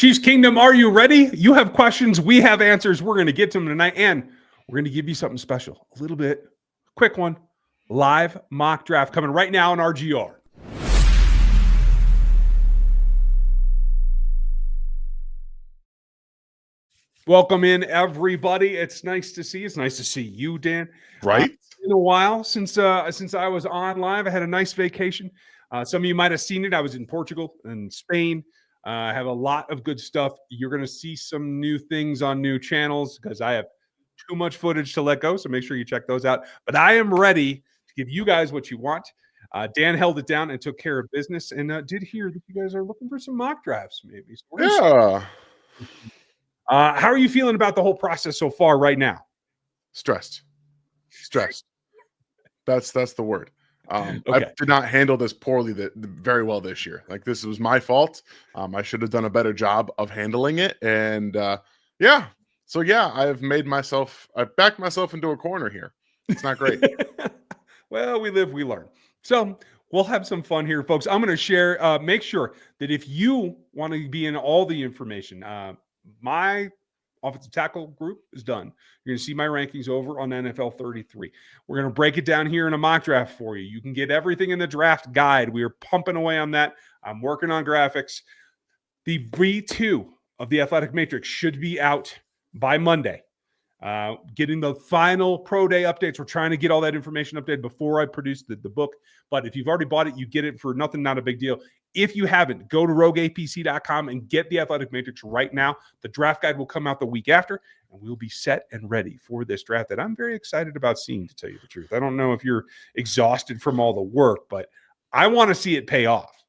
Chiefs Kingdom, are you ready? You have questions. We have answers. We're going to get to them tonight, and we're going to give you something special. A little bit, quick one. Live mock draft coming right now in RGR. Welcome in, everybody. It's nice to see you. It's nice to see you, Dan. Right? It's been a while since I was on live. I had a nice vacation. Some of you might have seen it. I was in Portugal and Spain. I have a lot of good stuff. You're going to see some new things on new channels because I have too much footage to let go. So make sure you check those out. But I am ready to give you guys what you want. Dan held it down and took care of business, and did hear that you guys are looking for some mock drafts, maybe. So Yeah. how are you feeling about the whole process so far right now? Stressed. That's the word. Okay. I did not handle this very well this year. Like, this was my fault. I should have done a better job of handling it. And yeah. So yeah, I've backed myself into a corner here. It's not great. Well, we live, we learn. So we'll have some fun here, folks. I'm going to share, make sure that if you want to be in all the information, my offensive tackle group is done. You're going to see my rankings over on NFL 33. We're going to break it down here in a mock draft for you. You can get everything in the draft guide. We are pumping away on that. I'm working on graphics. The V2 of the Athletic Matrix should be out by Monday. Getting the final pro day updates. We're trying to get all that information updated before I produce the book. But if you've already bought it, you get it for nothing, not a big deal. If you haven't, go to rogueapc.com and get the Athletic Matrix right now. The draft guide will come out the week after, and we'll be set and ready for this draft that I'm very excited about seeing, to tell you the truth. I don't know if you're exhausted from all the work, but I want to see it pay off.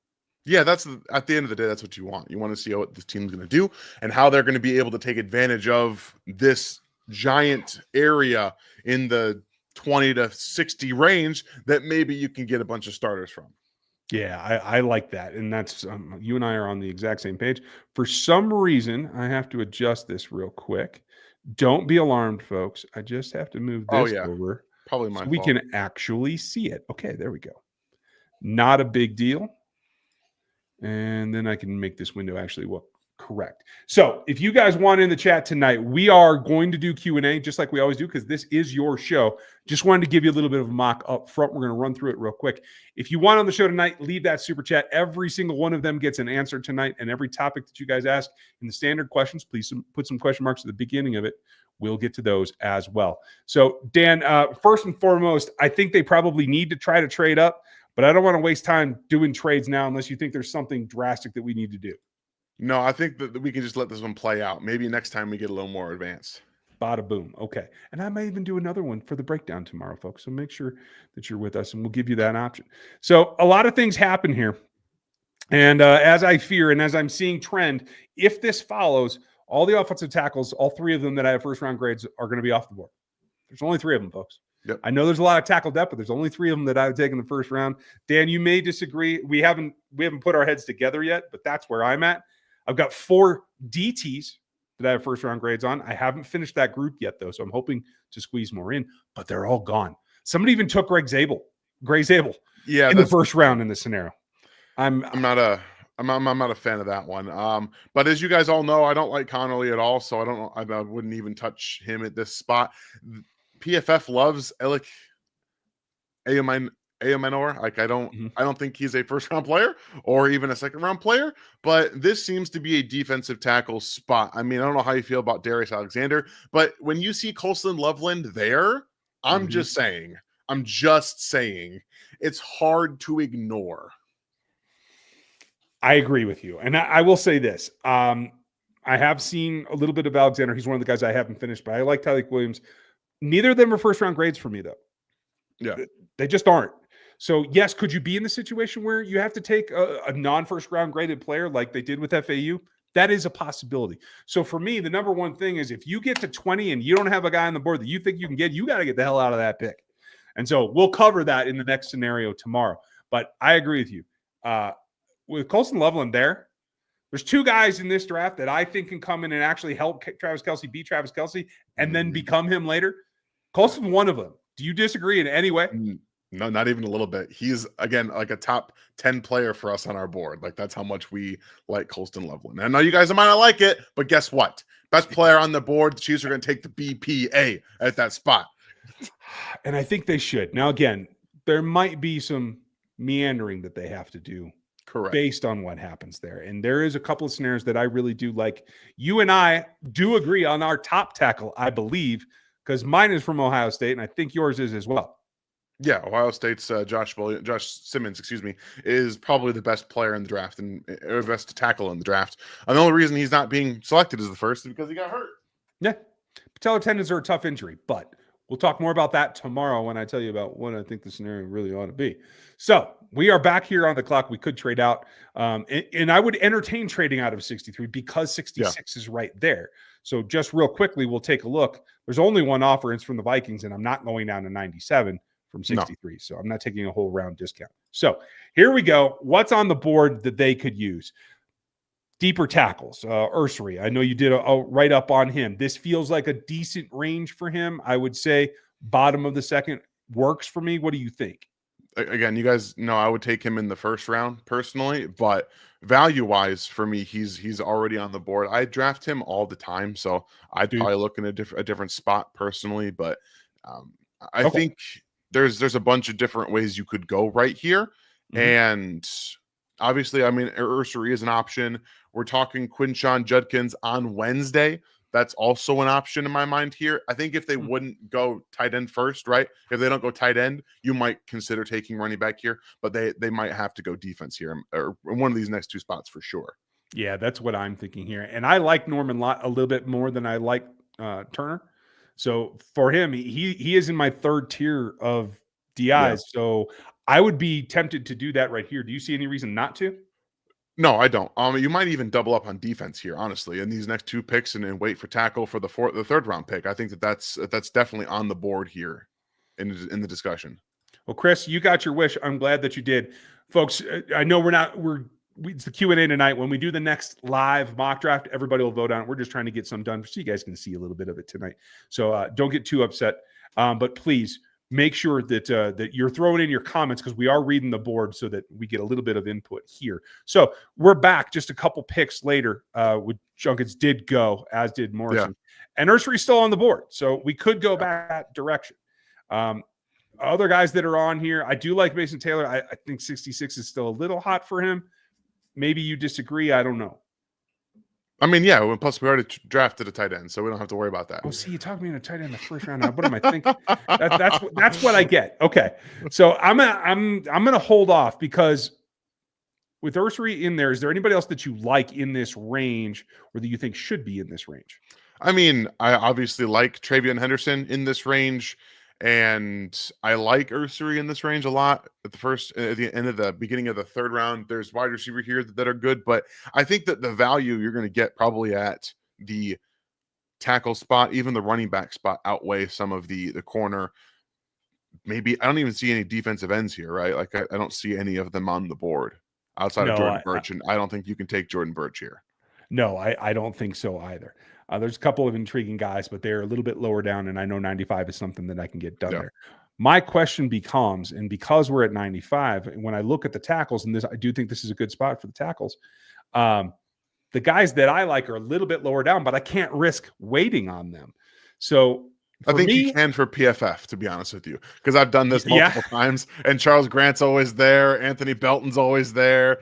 Yeah, that's at the end of the day, that's what you want. You want to see what this team's going to do and how they're going to be able to take advantage of this giant area in the 20 to 60 range that maybe you can get a bunch of starters from. Yeah, I like that. And that's you and I are on the exact same page. For some reason, I have to adjust this real quick. Don't be alarmed, folks. I just have to move this over. Probably my so fault. we can actually see it. Okay, there we go. Not a big deal. And then I can make this window actually look correct. So if you guys want in the chat tonight, we are going to do Q&A just like we always do because this is your show. Just wanted to give you a little bit of a mock up front. We're going to run through it real quick. If you want on the show tonight, leave that super chat. Every single one of them gets an answer tonight, and every topic that you guys ask in the standard questions, please put some question marks at the beginning of it. We'll get to those as well. So Dan, first and foremost, I think they probably need to try to trade up, but I don't want to waste time doing trades now unless you think there's something drastic that we need to do. No, I think that we can just let this one play out. Maybe next time we get a little more advanced. Bada boom. Okay. And I might even do another one for the breakdown tomorrow, folks. So make sure that you're with us and we'll give you that option. So a lot of things happen here. And as I fear and as I'm seeing trend, if this follows, all the offensive tackles, all three of them that I have first round grades are going to be off the board. There's only three of them, folks. Yep. I know there's a lot of tackle depth, but there's only three of them that I would take in the first round. Dan, you may disagree. We haven't put our heads together yet, but that's where I'm at. I've got 4 DTs that I have first round grades on. I haven't finished that group yet, though, so I'm hoping to squeeze more in, but they're all gone. Somebody even took Gray Zabel in the first round in this scenario. I'm not a fan of that one. But as you guys all know, I don't like Connolly at all, so I wouldn't even touch him at this spot. PFF loves Alec Ayamanor. Like, I don't think he's a first round player or even a second round player, but this seems to be a defensive tackle spot. I mean, I don't know how you feel about Darius Alexander, but when you see Colston Loveland there, I'm just saying it's hard to ignore. I agree with you. And I will say this. I have seen a little bit of Alexander. He's one of the guys I haven't finished, but I like Tyleik Williams. Neither of them are first round grades for me, though. Yeah. They just aren't. So, yes, could you be in the situation where you have to take a non-first round graded player like they did with FAU? That is a possibility. So, for me, the number one thing is if you get to 20 and you don't have a guy on the board that you think you can get, you got to get the hell out of that pick. And so we'll cover that in the next scenario tomorrow. But I agree with you. With Colston Loveland there's 2 guys in this draft that I think can come in and actually help Travis Kelce beat Travis Kelce and then become him later. Colston's one of them. Do you disagree in any way? No, not even a little bit. He's again like a top 10 player for us on our board. Like that's how much we like Colston Loveland. I know you guys might not like it, but guess what? Best player on the board. The Chiefs are going to take the BPA at that spot. And I think they should. Now, again, there might be some meandering that they have to do Correct. based on what happens there. And there is a couple of scenarios that I really do like. You and I do agree on our top tackle, I believe, because mine is from Ohio State, and I think yours is as well. Yeah, Ohio State's Josh Simmons, is probably the best player in the draft and or best tackle in the draft. And the only reason he's not being selected as the first is because he got hurt. Yeah, patellar tendons are a tough injury, but we'll talk more about that tomorrow when I tell you about what I think the scenario really ought to be. So we are back here on the clock. We could trade out, and I would entertain trading out of 63 because 66 is right there. So just real quickly, we'll take a look. There's only one offer, and it's from the Vikings, and I'm not going down to 97 from 63. No. So I'm not taking a whole round discount. So here we go. What's on the board that they could use? Deeper tackles, Ursary. I know you did a write-up on him. This feels like a decent range for him. I would say bottom of the second works for me. What do you think? Again, you guys know I would take him in the first round personally, but value-wise for me, he's already on the board. I draft him all the time, so I'd probably look in a different spot personally, but I think there's a bunch of different ways you could go right here. Mm-hmm. And obviously, I mean, Ursary is an option. We're talking Quinshon Judkins on Wednesday. That's also an option in my mind here. I think if they wouldn't go tight end first, right? If they don't go tight end, you might consider taking running back here, but they might have to go defense here or one of these next two spots for sure. Yeah, that's what I'm thinking here. And I like Norman Lott a little bit more than I like Turner. So for him, he is in my third tier of DIs. Yeah. So I would be tempted to do that right here. Do you see any reason not to? No, I don't. You might even double up on defense here, honestly, in these next two picks and wait for tackle for the third round pick. I think that's definitely on the board here in the discussion. Well, Chris, you got your wish. I'm glad that you did, folks. I know it's the Q&A tonight. When we do the next live mock draft, everybody will vote on it. We're just trying to get some done so you guys can see a little bit of it tonight. So don't get too upset, but please make sure that that you're throwing in your comments because we are reading the board so that we get a little bit of input here. So we're back just a couple picks later. With Junkins did go, as did Morrison, and Ursery's still on the board. So we could go back that direction. Other guys that are on here, I do like Mason Taylor. I think 66 is still a little hot for him. Maybe you disagree. I don't know. I mean, yeah. Plus, we already drafted a tight end, so we don't have to worry about that. Oh, see, you talked me into tight end in the first round. What am I thinking? That's what I get. Okay, so I'm gonna hold off because with Ursary in there, is there anybody else that you like in this range, or that you think should be in this range? I mean, I obviously like Travion Henderson in this range. And I like Ursary in this range a lot. At the end of the beginning of the third round, there's wide receiver here that are good, but I think that the value you're going to get probably at the tackle spot, even the running back spot, outweigh some of the corner. Maybe I don't even see any defensive ends here, right? Like I don't see any of them on the board outside of Jordan Birch, and I don't think you can take Jordan Birch here. No, I don't think so either. There's a couple of intriguing guys, but they're a little bit lower down, and I know 95 is something that I can get done there. My question becomes, and because we're at 95, when I look at the tackles, and I do think this is a good spot for the tackles, the guys that I like are a little bit lower down, but I can't risk waiting on them. So I think you can for PFF, to be honest with you, because I've done this multiple times, and Charles Grant's always there. Anthony Belton's always there.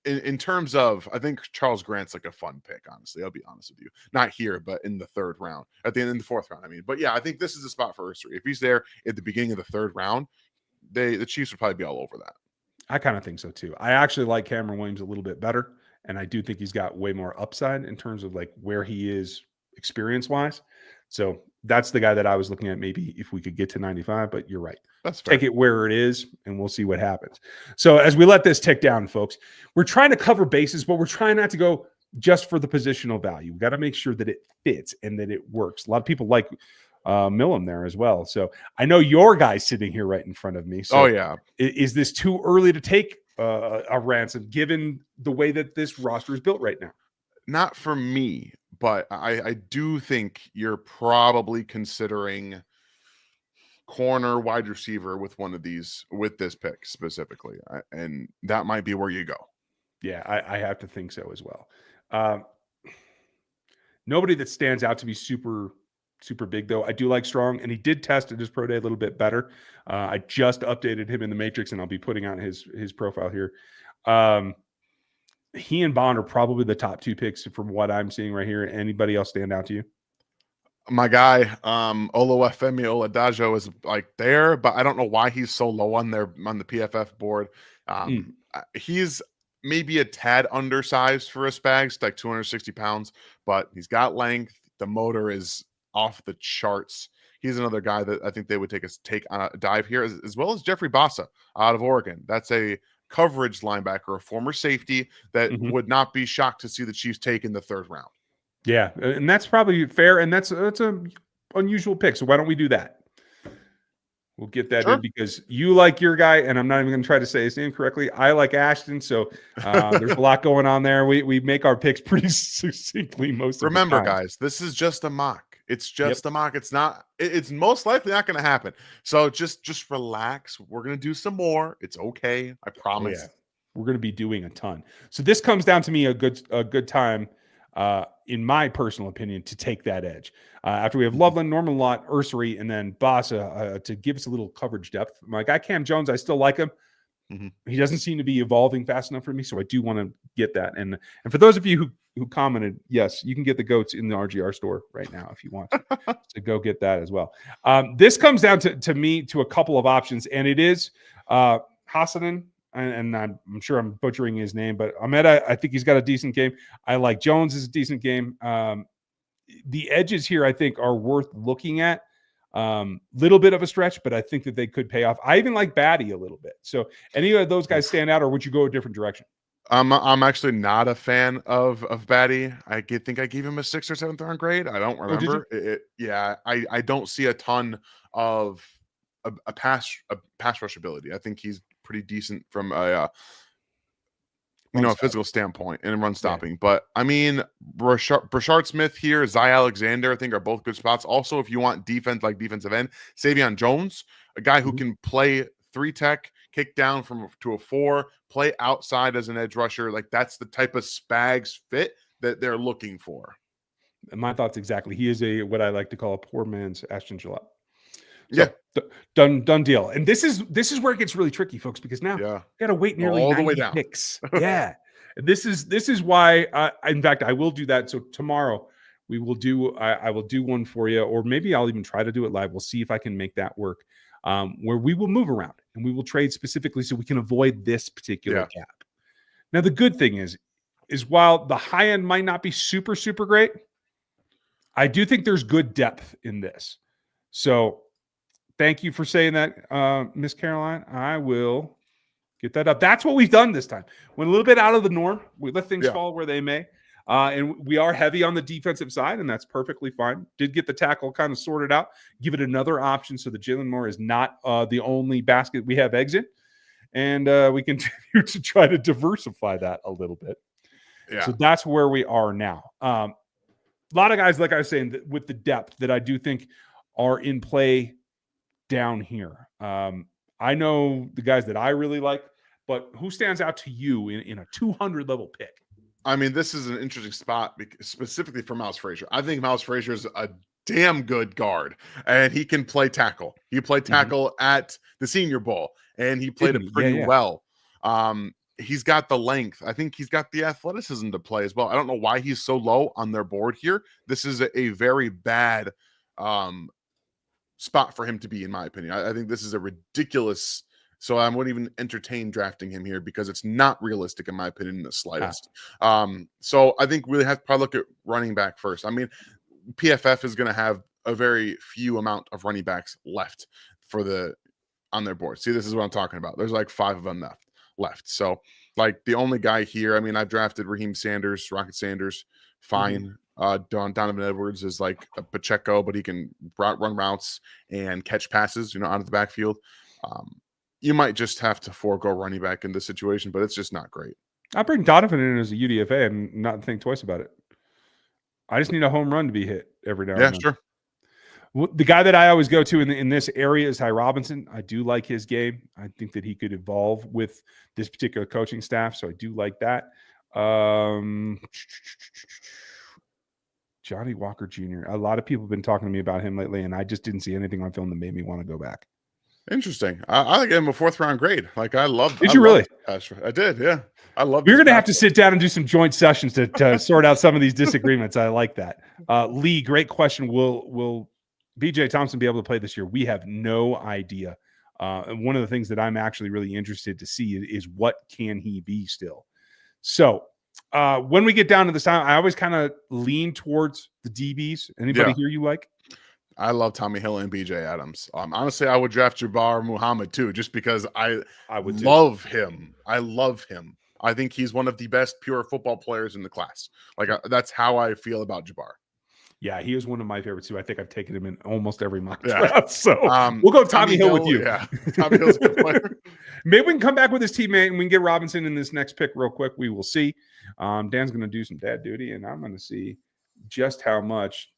In terms of, I think Charles Grant's like a fun pick, honestly. I'll be honest with you. Not here, but in the third round. At the end, in the fourth round, I mean. But yeah, I think this is a spot for Ursary. If he's there at the beginning of the third round, the Chiefs would probably be all over that. I kind of think so too. I actually like Cameron Williams a little bit better, and I do think he's got way more upside in terms of like where he is experience-wise. So that's the guy that I was looking at maybe if we could get to 95, but you're right. That's fair. Take it where it is, and we'll see what happens. So as we let this tick down, folks, we're trying to cover bases, but we're trying not to go just for the positional value. We got to make sure that it fits and that it works. A lot of people like Millam there as well. So I know your guy's sitting here right in front of me. So is this too early to take a ransom given the way that this roster is built right now? Not for me, but I do think you're probably considering corner, wide receiver with one of these, with this pick specifically. And that might be where you go. Yeah, I have to think so as well. Um, Nobody that stands out to be super, super big, though. I do like Strong, and he did test at his pro day a little bit better. I just updated him in the Matrix, and I'll be putting out his profile here. He and Bond are probably the top 2 picks from what I'm seeing right here. Anybody else stand out to you? My guy, Oluwafemi Oladajo is like there, but I don't know why he's so low on the PFF board. He's maybe a tad undersized for a Spags, like 260 pounds, but he's got length. The motor is off the charts. He's another guy that I think they would take on a dive here, as well as Jeffrey Bassa out of Oregon. That's a coverage linebacker, a former safety that would not be shocked to see the Chiefs take in the 3rd round. Yeah, and that's probably fair, and that's a unusual pick. So why don't we do that? We'll get that in because you like your guy, and I'm not even going to try to say his name correctly. I like Ashton, so there's a lot going on there. We make our picks pretty succinctly most of the time. Remember, guys, this is just a mock. It's just a mock. It's not. It's most likely not going to happen. So just relax. We're going to do some more. It's okay. I promise. Oh, yeah. We're going to be doing a ton. So this comes down to me a good time, in my personal opinion, to take that edge. After we have Loveland, Norman Lott, Ursery, and then Bassa to give us a little coverage depth. My guy Cam Jones, I still like him. He doesn't seem to be evolving fast enough for me, so I do want to get that. And for those of you who commented, yes, you can get the goats in the RGR store right now if you want to go get that as well. This comes down to me to a couple of options, and it is Hassanin. And I'm sure I'm butchering his name, but Ahmed, I think he's got a decent game. I like Jones is a decent game. The edges here, I think, are worth looking at. Little bit of a stretch, but I think that they could pay off. I even like Batty a little bit. So any of those guys stand out, or would you go a different direction? I'm actually not a fan of Batty. I think I gave him a 6th or 7th round grade. I don't remember. Yeah, I don't see a ton of a pass rush ability. I think he's pretty decent from a physical standpoint and run stopping. But I mean, Brashard Smith here, Zy Alexander, I think are both good spots. Also, if you want defense like defensive end, Savion Jones, a guy who can play 3 tech, kick down to a 4, play outside as an edge rusher. Like that's the type of Spags fit that they're looking for. And my thoughts exactly. He is what I like to call a poor man's Ashton Gillette. So, done deal. And this is where it gets really tricky, folks, because now you got to wait nearly all 90 the way down. picks. Yeah. This is why in fact I will do that. So tomorrow we will do I will do one for you, or maybe I'll even try to do it live. We'll see if I can make that work. Where we will move around and we will trade specifically so we can avoid this particular gap. Now the good thing is while the high end might not be super, super great, I do think there's good depth in this. So thank you for saying that, Miss Caroline. I will get that up. That's what we've done this time. Went a little bit out of the norm. We let things fall where they may. And we are heavy on the defensive side, and that's perfectly fine. Did get the tackle kind of sorted out. Give it another option so that Jalen Moore is not the only basket we have eggs in. And we continue to try to diversify that a little bit. Yeah. So that's where we are now. A lot of guys, like I was saying, with the depth that I do think are in play down here. I know the guys that I really like, but who stands out to you in a 200 level pick? I mean, this is an interesting spot specifically for Miles Frazier. I think Miles Frazier is a damn good guard, and he can play tackle. He played tackle at the Senior Bowl, and he played it pretty well. He's got the length. I think he's got the athleticism to play as well. I don't know why he's so low on their board here. This is a very bad spot for him to be, in my opinion. I think this is a ridiculous. So I wouldn't even entertain drafting him here because it's not realistic, in my opinion, in the slightest. So I think we have to probably look at running back first. I mean, PFF is going to have a very few amount of running backs left on their board. See, this is what I'm talking about. There's like 5 of them left. So like the only guy here, I mean, I've drafted Raheem Sanders, Rocket Sanders, fine. Donovan Edwards is like a Pacheco, but he can run routes and catch passes, out of the backfield. You might just have to forego running back in this situation, but it's just not great. I bring Donovan in as a UDFA and not think twice about it. I just need a home run to be hit every now and then. Yeah, sure. The guy that I always go to in this area is Ty Robinson. I do like his game. I think that he could evolve with this particular coaching staff, so I do like that. Johnny Walker Jr. A lot of people have been talking to me about him lately, and I just didn't see anything on film that made me want to go back. Interesting. I gave him a 4th round grade. Like I loved. Did you really? I did. Yeah, I love. You're going to have to sit down and do some joint sessions to sort out some of these disagreements. I like that. Lee, great question. Will BJ Thompson be able to play this year? We have no idea. And one of the things that I'm actually really interested to see is what can he be still. So when we get down to this time, I always kind of lean towards the DBs. Anybody here you like? I love Tommy Hill and BJ Adams. Honestly, I would draft Jabbar Muhammad too, just because I would love him. I love him. I think he's one of the best pure football players in the class. Like that's how I feel about Jabbar. Yeah, he is one of my favorites too. I think I've taken him in almost every mock Yeah. draft. So we'll go Tommy Hill with you. Yeah, Tommy Hill's a good player. Maybe we can come back with his teammate and we can get Robinson in this next pick real quick. We will see. Dan's going to do some dad duty, and I'm going to see just how much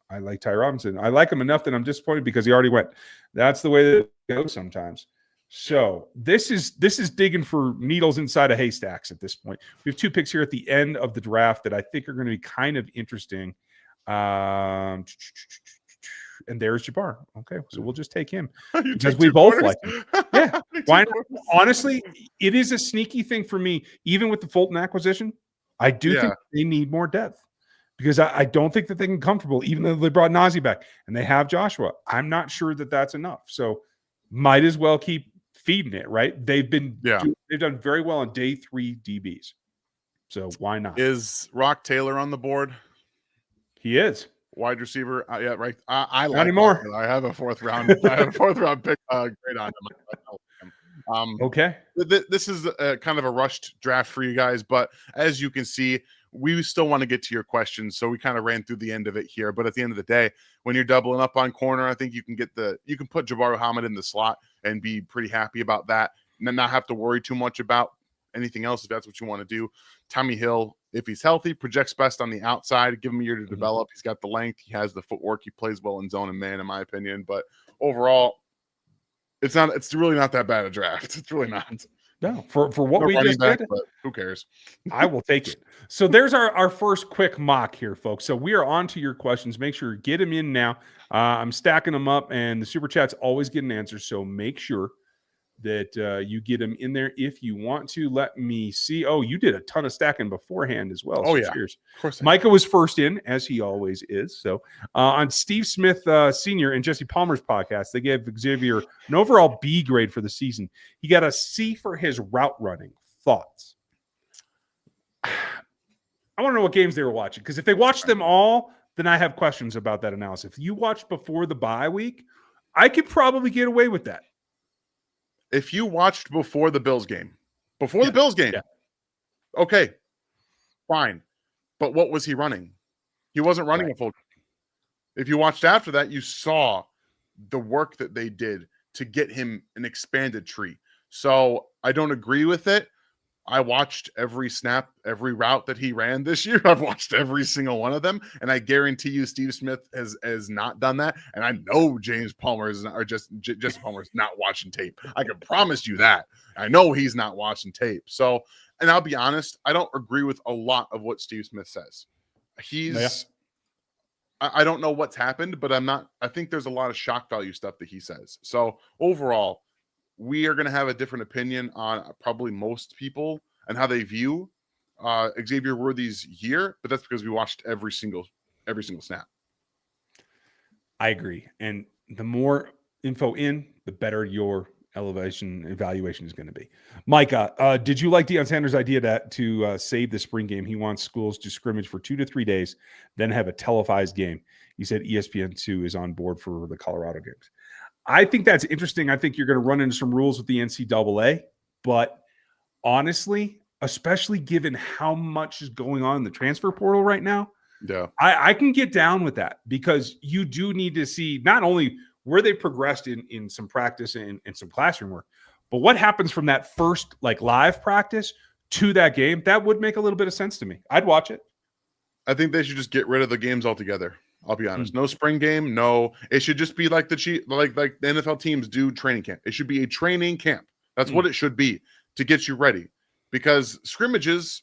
I like Ty Robinson. I like him enough that I'm disappointed because he already went. That's the way that it goes sometimes. So this is digging for needles inside of haystacks at this point. We have 2 picks here at the end of the draft that I think are going to be kind of interesting. And there's Jabbar. Okay, so we'll just take him because we both like him. Yeah, why not? Honestly, it is a sneaky thing for me. Even with the Fulton acquisition, I do think they need more depth. Because I don't think that they can comfortable, even though they brought Najee back and they have Joshua. I'm not sure that that's enough. So might as well keep feeding it, right? They've done very well on day 3 DBs. So why not? Is Rock Taylor on the board? He is. Wide receiver. Yeah, right. I like anymore. I have a 4th round. I have a 4th round pick grade on him. Okay. This is kind of a rushed draft for you guys, but as you can see, we still want to get to your questions, so we kind of ran through the end of it here. But at the end of the day, when you're doubling up on corner, I think you can put Jabbar Muhammad in the slot and be pretty happy about that, and then not have to worry too much about anything else if that's what you want to do. Tommy Hill, if he's healthy, projects best on the outside. Give him a year to develop. He's got the length. He has the footwork. He plays well in zone and man, in my opinion. But overall, it's really not that bad a draft. It's really not. No, for what we just did, but who cares? I will take it. So there's our first quick mock here, folks. So we are on to your questions. Make sure you get them in now. I'm stacking them up, and the super chats always get an answer. So make sure that you get them in there if you want to. Let me see. Oh, you did a ton of stacking beforehand as well. Oh, so yeah. Cheers. Of course. Micah was first in, as he always is. So on Steve Smith Sr. and Jesse Palmer's podcast, they gave Xavier an overall B grade for the season. He got a C for his route running. Thoughts? I want to know what games they were watching, because if they watched them all, then I have questions about that analysis. If you watched before the bye week, I could probably get away with that. If you watched before the Bills game, okay, fine. But what was he running? He wasn't running a full game. If you watched after that, you saw the work that they did to get him an expanded tree. So I don't agree with it. I watched every snap, every route that he ran this year. I've watched every single one of them, and I guarantee you Steve Smith has not done that. And I know James Palmer Jesse Palmer is not watching tape. I can promise you that. I know he's not watching tape. So, and I'll be honest, I don't agree with a lot of what Steve Smith says. I don't know what's happened, but I think there's a lot of shock value stuff that he says. So overall, we are going to have a different opinion on probably most people and how they view Xavier Worthy's year, but that's because we watched every single snap. I agree. And the more info in, the better your evaluation is going to be. Micah, did you like Deion Sanders' idea to save the spring game? He wants schools to scrimmage for 2 to 3 days, then have a televised game. He said ESPN2 is on board for the Colorado games. I think that's interesting. I think you're going to run into some rules with the NCAA, but honestly, especially given how much is going on in the transfer portal right now, I can get down with that, because you do need to see not only where they progressed in some practice and some classroom work, but what happens from that first live practice to that game. That would make a little bit of sense to me. I'd watch it. I think they should just get rid of the games altogether. I'll be honest. No spring game. No, it should just be like like the NFL teams do training camp. It should be a training camp. That's what it should be to get you ready. Because scrimmages,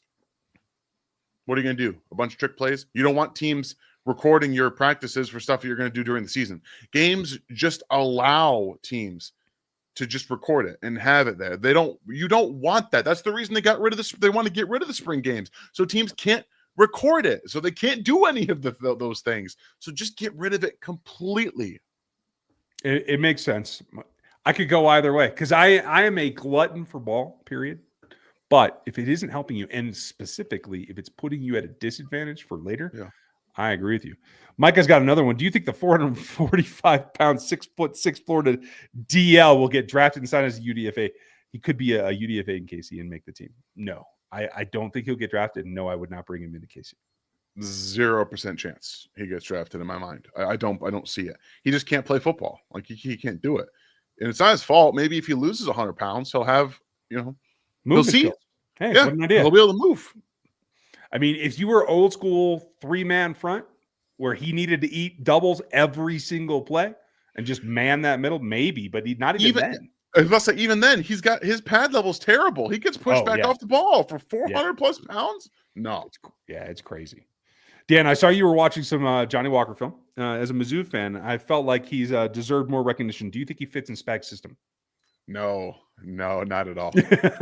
what are you going to do? A bunch of trick plays? You don't want teams recording your practices for stuff you're going to do during the season. Games just allow teams to just record it and have it there. You don't want that. That's the reason they got rid of this. They want to get rid of the spring games. So teams can't record it. So they can't do any of those things. So just get rid of it completely. It makes sense. I could go either way because I am a glutton for ball, period. But if it isn't helping you, and specifically if it's putting you at a disadvantage for later, I agree with you. Micah's got another one. Do you think the 445-pound, 6'6" Florida DL will get drafted and signed as a UDFA? He could be a UDFA in KC and make the team. No, I don't think he'll get drafted. And no, I would not bring him into KC. 0% chance he gets drafted in my mind. I don't see it. He just can't play football. Like he can't do it. And it's not his fault. Maybe if he loses 100 pounds, he'll have, we'll see. Skills. Hey, what an idea. He'll be able to move. I mean, if you were old school 3-man front where he needed to eat doubles every single play and just man that middle, maybe, but not even then. I was about to say, even then, he's got his pad level's terrible. He gets pushed back off the ball for 400 plus pounds. No. It's crazy. Dan, I saw you were watching some Johnny Walker film. As a Mizzou fan, I felt like he's deserved more recognition. Do you think he fits in Spag's system? No, not at all.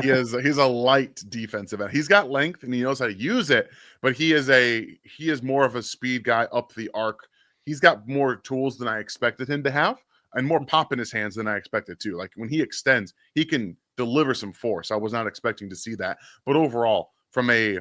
He's a light defensive end. He's got length and he knows how to use it, but he is more of a speed guy up the arc. He's got more tools than I expected him to have and more pop in his hands than I expected to. Like when he extends, he can deliver some force. I was not expecting to see that. But overall, from a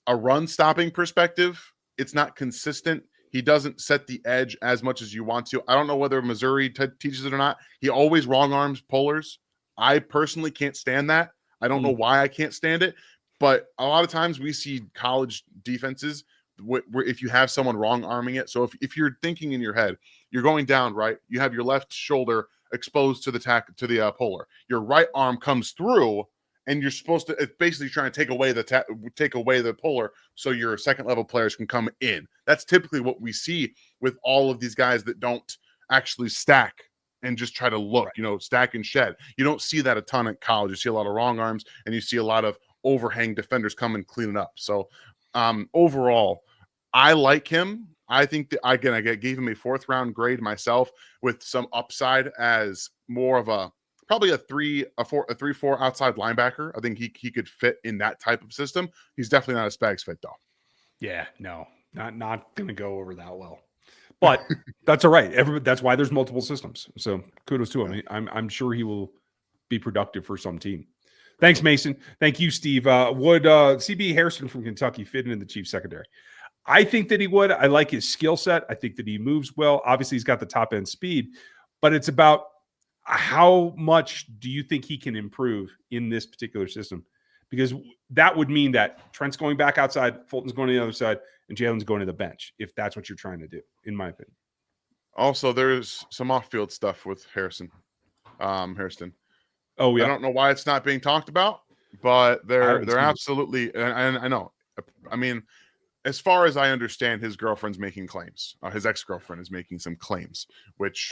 run stopping perspective, it's not consistent. He doesn't set the edge as much as you want to. I don't know whether Missouri teaches it or not. He always wrong arms pullers. I personally can't stand that. I don't know why I can't stand it, but a lot of times we see college defenses where if you have someone wrong arming it. So if you're thinking in your head, you're going down, right? You have your left shoulder exposed to the puller. Your right arm comes through, and you're supposed to. It's basically trying to take away the puller, so your second level players can come in. That's typically what we see with all of these guys that don't actually stack and just try to look, stack and shed. You don't see that a ton at college. You see a lot of wrong arms, and you see a lot of overhang defenders come and clean it up. So overall, I like him. I think that I gave him a 4th round grade myself with some upside as more of probably a 3-4 outside linebacker. I think he could fit in that type of system. He's definitely not a Spags fit though. Yeah, no, not going to go over that well. But that's all right. That's why there's multiple systems. So kudos to him. I'm sure he will be productive for some team. Thanks, Mason. Thank you, Steve. Would CB Harrison from Kentucky fit into the Chiefs secondary? I think that he would. I like his skill set. I think that he moves well. Obviously, he's got the top end speed, but it's about how much do you think he can improve in this particular system? Because that would mean that Trent's going back outside, Fulton's going to the other side, and Jalen's going to the bench, if that's what you're trying to do, in my opinion. Also, there's some off-field stuff with Hairston. Oh, yeah. I don't know why it's not being talked about, but they're absolutely, and I know. I mean, as far as I understand, his girlfriend's making claims. His ex-girlfriend is making some claims, which...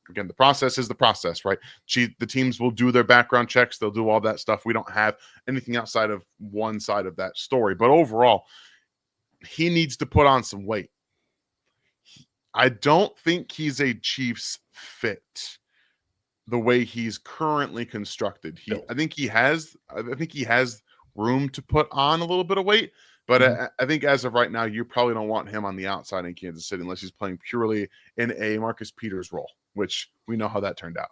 Again, the process is the process, right? The teams will do their background checks. They'll do all that stuff. We don't have anything outside of one side of that story. But overall, he needs to put on some weight. I don't think he's a Chiefs fit the way he's currently constructed. I think he has room to put on a little bit of weight. But I think as of right now, you probably don't want him on the outside in Kansas City unless he's playing purely in a Marcus Peters role, which we know how that turned out.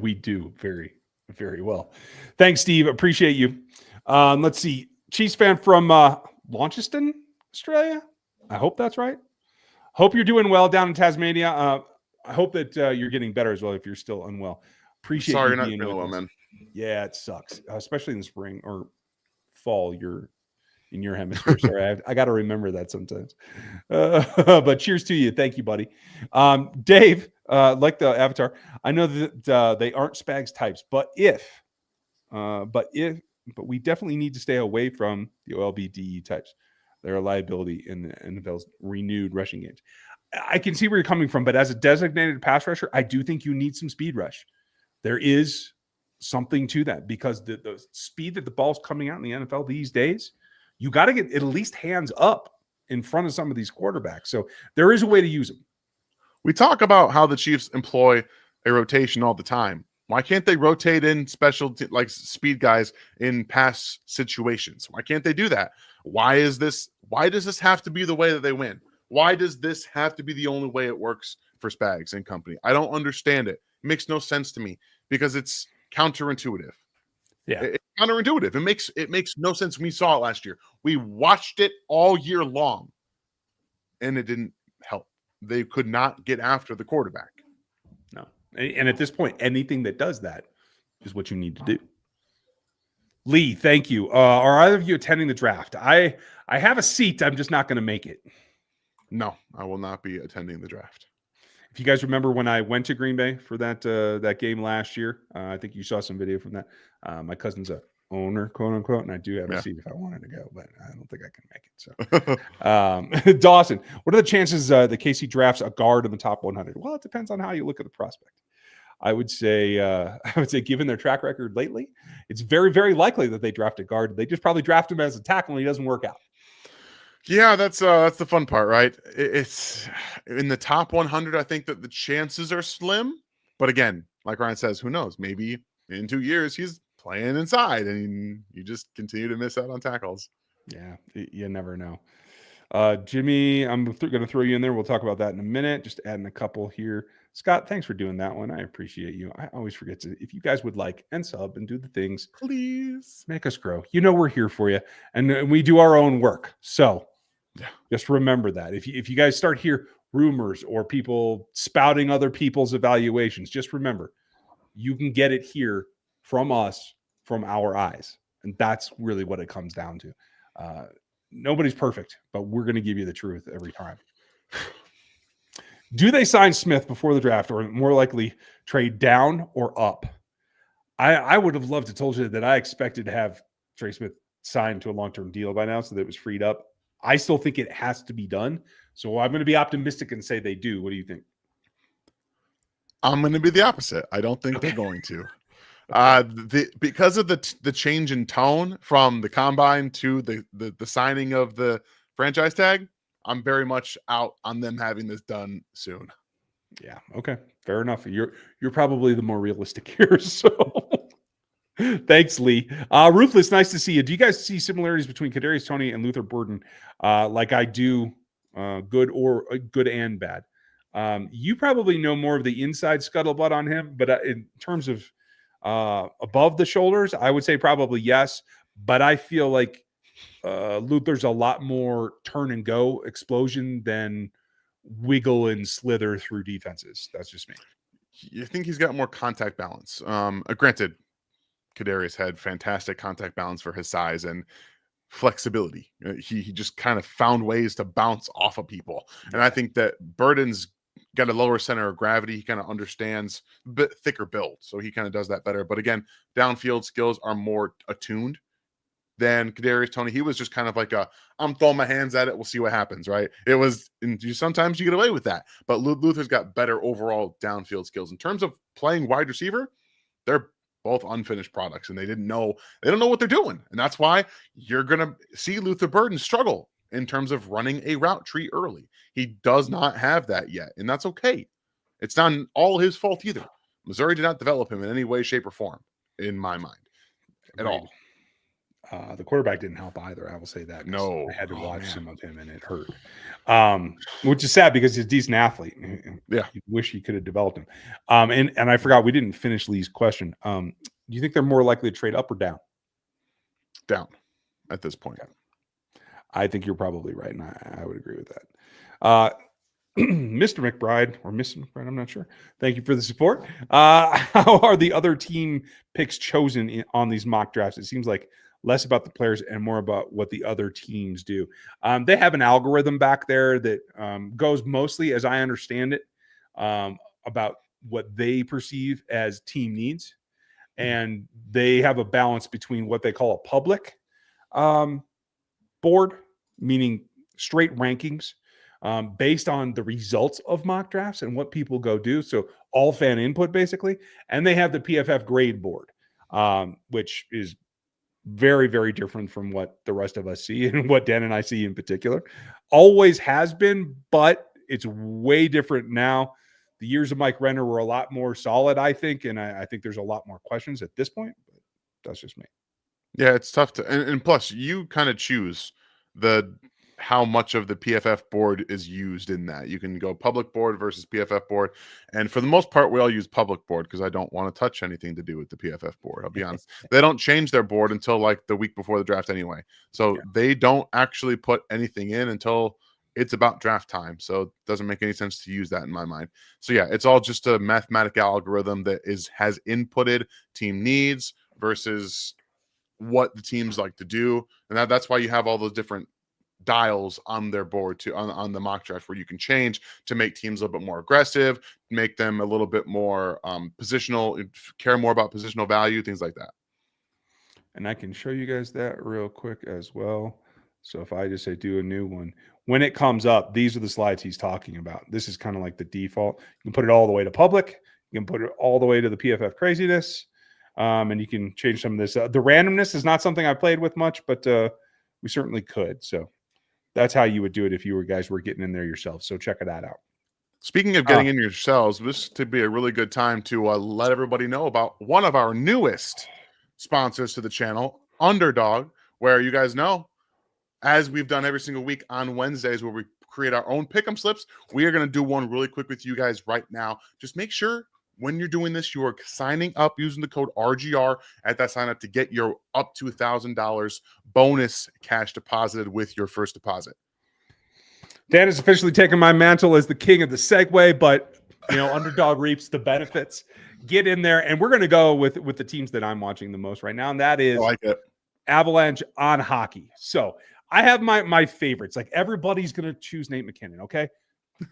We do very, very well. Thanks, Steve. Appreciate you. Let's see. Chiefs fan from Launceston, Australia. I hope that's right. Hope you're doing well down in Tasmania. I hope that you're getting better as well if you're still unwell. Appreciate Sorry, you you're being not feeling well, with us. man. Yeah, it sucks, especially in the spring or fall. You're in your hemisphere. Sorry, I got to remember that sometimes. But cheers to you. Thank you, buddy. Dave, like the avatar, I know that they aren't Spags types, but we definitely need to stay away from the OLBDE types. They're a liability in the NFL's renewed rushing games. I can see where you're coming from, but as a designated pass rusher, I do think you need some speed rush. There is something to that because the speed that the ball's coming out in the NFL these days, you got to get at least hands up in front of some of these quarterbacks. So there is a way to use them. We talk about how the Chiefs employ a rotation all the time. Why can't they rotate in like speed guys in pass situations? Why can't they do that? Why does this have to be the way that they win? Why does this have to be the only way it works for Spags and company? I don't understand it. It makes no sense to me because it's counterintuitive. Yeah. It's counterintuitive. It makes no sense. We saw it last year. We watched it all year long and it didn't help. They could not get after the quarterback. No. And at this point, anything that does that is what you need to do. Lee, thank you. Are either of you attending the draft? I have a seat. I'm just not going to make it. No, I will not be attending the draft. If you guys remember when I went to Green Bay for that game last year, I think you saw some video from that. My cousin's a owner, quote unquote, and I do have a seat if I wanted to go, but I don't think I can make it. So, Dawson, what are the chances the KC drafts a guard in the top 100? Well, it depends on how you look at the prospect. I would say, given their track record lately, it's very, very likely that they draft a guard. They just probably draft him as a tackle, and he doesn't work out. Yeah, that's the fun part, right? It's in the top 100. I think that the chances are slim, but again, like Ryan says, who knows? Maybe in 2 years he's playing inside, and you just continue to miss out on tackles. Yeah, you never know. Jimmy, I'm going to throw you in there. We'll talk about that in a minute. Just adding a couple here. Scott, thanks for doing that one. I appreciate you. I always forget to, if you guys would like and sub and do the things, please make us grow. You know, we're here for you, and we do our own work. So just remember that. If you guys start hear rumors or people spouting other people's evaluations, just remember you can get it here from us, from our eyes. And that's really what it comes down to. Nobody's perfect, but we're going to give you the truth every time. Do they sign Smith before the draft, or more likely trade down or up? I would have loved to told you that I expected to have Trey Smith signed to a long-term deal by now so that it was freed up. I still think it has to be done. So I'm going to be optimistic and say they do. What do you think? I'm going to be the opposite. I don't think they're going to. Because of the change in tone from the combine to the signing of the franchise tag, I'm very much out on them having this done soon. Yeah. Okay. Fair enough. You're probably the more realistic here. So thanks, Lee. Ruthless, nice to see you. Do you guys see similarities between Kadarius Toney and Luther Burden? Like I do, good and bad. You probably know more of the inside scuttlebutt on him, but in terms of above the shoulders, I would say probably yes. But I feel like Luther's a lot more turn and go explosion than wiggle and slither through defenses. That's just me. You think he's got more contact balance. Granted, Kadarius had fantastic contact balance for his size and flexibility. He just kind of found ways to bounce off of people. And I think that Burden's got a lower center of gravity. He kind of understands a bit thicker build. So he kind of does that better. But again, downfield skills are more attuned than Kadarius Toney. He was just kind of like I'm throwing my hands at it. We'll see what happens, right? It was, and sometimes you get away with that. But Luther's got better overall downfield skills. In terms of playing wide receiver, they're both unfinished products, and they don't know what they're doing. And that's why you're going to see Luther Burden struggle in terms of running a route tree early. He does not have that yet, and that's okay. It's not all his fault either. Missouri did not develop him in any way, shape, or form, in my mind, at all. The quarterback didn't help either. I will say that. No, I had to watch some of him, and it hurt. Which is sad because he's a decent athlete. Yeah, you wish he could have developed him. And I forgot we didn't finish Lee's question. Do you think they're more likely to trade up or down? Down at this point. Okay. I think you're probably right, and I would agree with that. Mr. McBride or Mrs. McBride, I'm not sure. Thank you for the support. How are the other team picks chosen on these mock drafts? It seems like less about the players and more about what the other teams do. They have an algorithm back there that goes mostly, as I understand it, about what they perceive as team needs. And they have a balance between what they call a public board meaning straight rankings based on the results of mock drafts and what people go do. So all fan input basically. And they have the PFF grade board, which is very, very different from what the rest of us see and what Dan and I see in particular. Always has been, but it's way different now. The years of Mike Renner were a lot more solid, I think, and I think there's a lot more questions at this point. But that's just me. Yeah, it's tough to, and plus you kind of choose the how much of the PFF board is used in that. You can go public board versus PFF board, and for the most part, we all use public board because I don't want to touch anything to do with the PFF board. I'll be honest; they don't change their board until like the week before the draft anyway, so they don't actually put anything in until it's about draft time. So it doesn't make any sense to use that in my mind. So yeah, it's all just a mathematical algorithm that has inputted team needs versus what the teams like to do, and that's why you have all those different dials on their board to on the mock draft where you can change to make teams a little bit more aggressive, make them a little bit more positional, care more about positional value, things like that. And I can show you guys that real quick as well. So if I just say do a new one, when it comes up, these are the slides he's talking about. This is kind of like the default. You can put it all the way to public. You can put it all the way to the PFF craziness. And you can change some of this. The randomness is not something I played with much, but we certainly could. So that's how you would do it if you guys were getting in there yourselves. So check that out. Speaking of getting in yourselves, this could be a really good time to let everybody know about one of our newest sponsors to the channel, Underdog, where you guys know, as we've done every single week on Wednesdays where we create our own pick'em slips, we are going to do one really quick with you guys right now. Just make sure when you're doing this, you are signing up using the code RGR at that sign up to get your up to $1,000 bonus cash deposited with your first deposit. Dan has officially taken my mantle as the king of the segue, but Underdog reaps the benefits. Get in there, and we're going to go with the teams that I'm watching the most right now, and that is Avalanche on hockey. So I have my favorites. Like everybody's going to choose Nate McKinnon. Okay.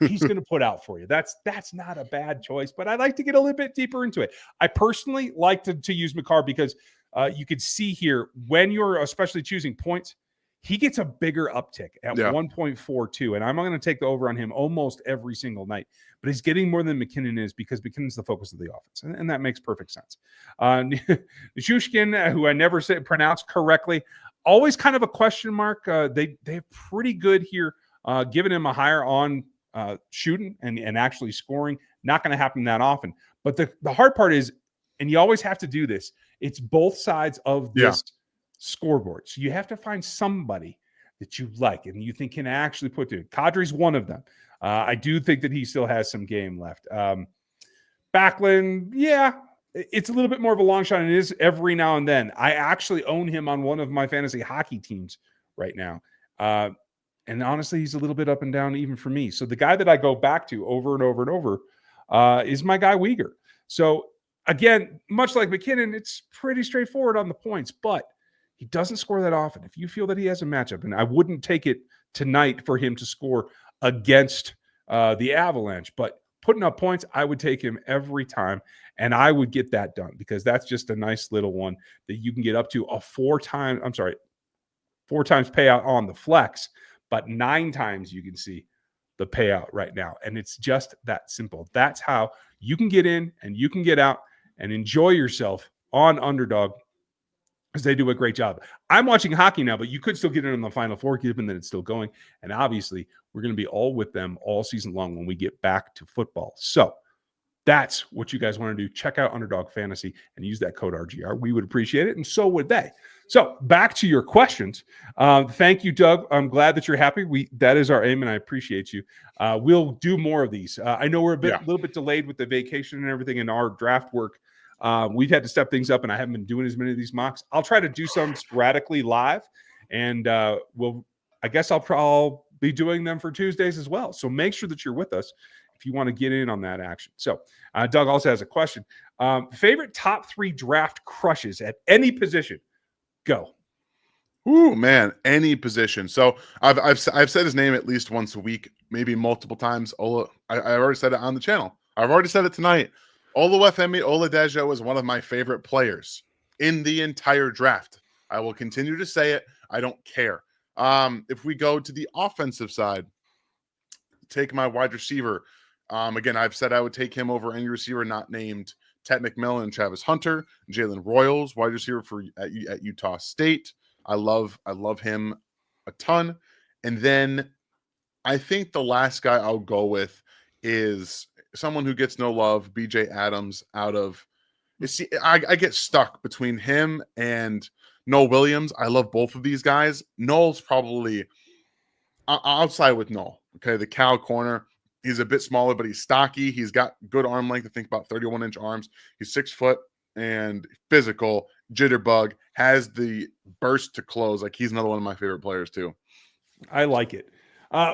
He's going to put out for you. That's not a bad choice, but I like to get a little bit deeper into it. I personally like to use Makar because you could see here when you're especially choosing points, he gets a bigger uptick at 1.42, and I'm going to take the over on him almost every single night. But he's getting more than McKinnon is because McKinnon's the focus of the offense, and that makes perfect sense. Nishushkin, who I never pronounced correctly, always kind of a question mark. They're pretty good here, giving him a higher on shooting and actually scoring. Not going to happen that often. But the hard part is, and you always have to do this, it's both sides of this scoreboard. So you have to find somebody that you like and you think can actually put to it. Kadri's one of them. I do think that he still has some game left. Backlund, it's a little bit more of a long shot, and it is every now and then. I actually own him on one of my fantasy hockey teams right now. And honestly, he's a little bit up and down even for me. So the guy that I go back to over and over and over is my guy Uyghur. So again, much like McKinnon, it's pretty straightforward on the points, but he doesn't score that often. If you feel that he has a matchup, and I wouldn't take it tonight for him to score against the Avalanche, but putting up points, I would take him every time, and I would get that done because that's just a nice little one that you can get up to a 4 times payout on the flex, but 9 times you can see the payout right now. And it's just that simple. That's how you can get in and you can get out and enjoy yourself on Underdog, because they do a great job. I'm watching hockey now, but you could still get in on the Final Four given that it's still going. And obviously, we're going to be all with them all season long when we get back to football. So that's what you guys want to do. Check out Underdog Fantasy and use that code RGR. We would appreciate it, and so would they. So back to your questions. Thank you, Doug. I'm glad that you're happy. That is our aim, and I appreciate you. We'll do more of these. I know we're a little bit delayed with the vacation and everything in our draft work. We've had to step things up, and I haven't been doing as many of these mocks. I'll try to do some sporadically live, and I guess I'll be doing them for Tuesdays as well. So make sure that you're with us if you want to get in on that action. So Doug also has a question. Favorite top 3 draft crushes at any position? Go. Ooh, man, any position. So I've said his name at least once a week, maybe multiple times. Ola, I already said it on the channel. I've already said it tonight. Oluwafemi Oladejo is one of my favorite players in the entire draft. I will continue to say it. I don't care. If we go to the offensive side, take my wide receiver. Again, I've said I would take him over any receiver not named Ted McMillan and Travis Hunter. Jalen Royals, wide receiver at Utah State. I love him a ton. And then I think the last guy I'll go with is someone who gets no love, BJ Adams out of. See, I get stuck between him and Noel Williams. I love both of these guys. Noel's probably outside with Noel. Okay, the Cal corner. He's a bit smaller, but he's stocky. He's got good arm length. I think about 31-inch arms. He's 6 foot and physical. Jitterbug, has the burst to close. Like, he's another one of my favorite players too. I like it.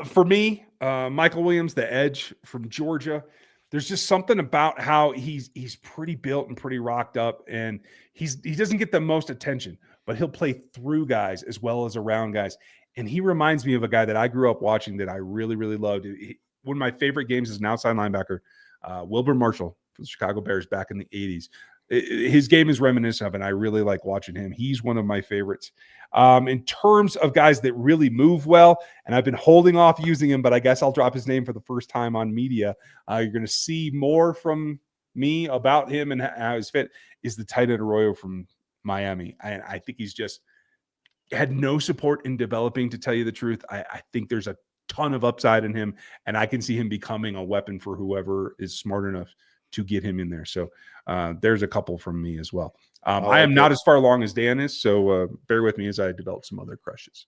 For me, Michael Williams, the edge from Georgia. There's just something about how he's pretty built and pretty rocked up, and he doesn't get the most attention, but he'll play through guys as well as around guys. And he reminds me of a guy that I grew up watching that I really, really loved. One of my favorite games is an outside linebacker, Wilbur Marshall for the Chicago Bears back in the 80s. His game is reminiscent of, and I really like watching him. He's one of my favorites. In terms of guys that really move well, and I've been holding off using him, but I guess I'll drop his name for the first time on media. You're going to see more from me about him and how he's fit, is the tight end Arroyo from Miami. I think he's just had no support in developing, to tell you the truth. I think there's a ton of upside in him, and I can see him becoming a weapon for whoever is smart enough to get him in there. So there's a couple from me as well. I am not as far along as Dan is, so bear with me as I develop some other crushes.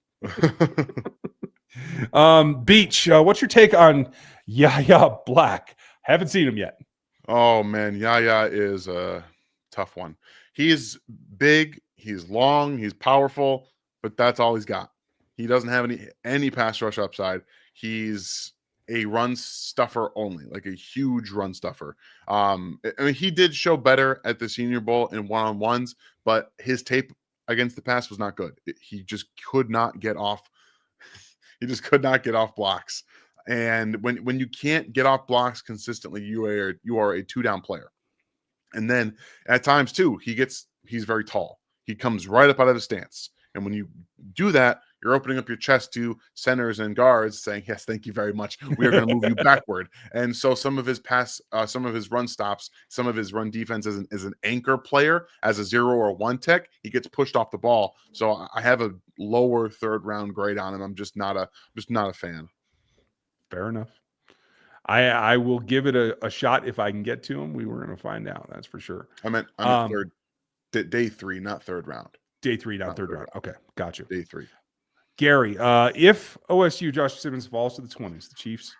Beach, what's your take on Yahya Black? Haven't seen him yet. Oh man, Yahya is a tough one. He's big, he's long, he's powerful, but that's all he's got. He doesn't have any pass rush upside. He's a run stuffer only, like a huge run stuffer. I mean, he did show better at the Senior Bowl in one-on-ones, but his tape against the pass was not good. He just could not get off. He just could not get off blocks. And when you can't get off blocks consistently, you are a 2-down player. And then at times too, he's very tall. He comes right up out of the stance. And when you do that, you're opening up your chest to centers and guards saying, yes, thank you very much. We are going to move you backward. And so some of his run stops, some of his run defense as an anchor player, as a 0 or 1 tech, he gets pushed off the ball. So I have a lower 3rd round grade on him. I'm just not a fan. Fair enough. I will give it a shot if I can get to him. We were going to find out. That's for sure. I meant day 3, not 3rd round. Day 3, not third round. Okay, gotcha. Day 3. Gary, if OSU Josh Simmons falls to the 20s, the Chiefs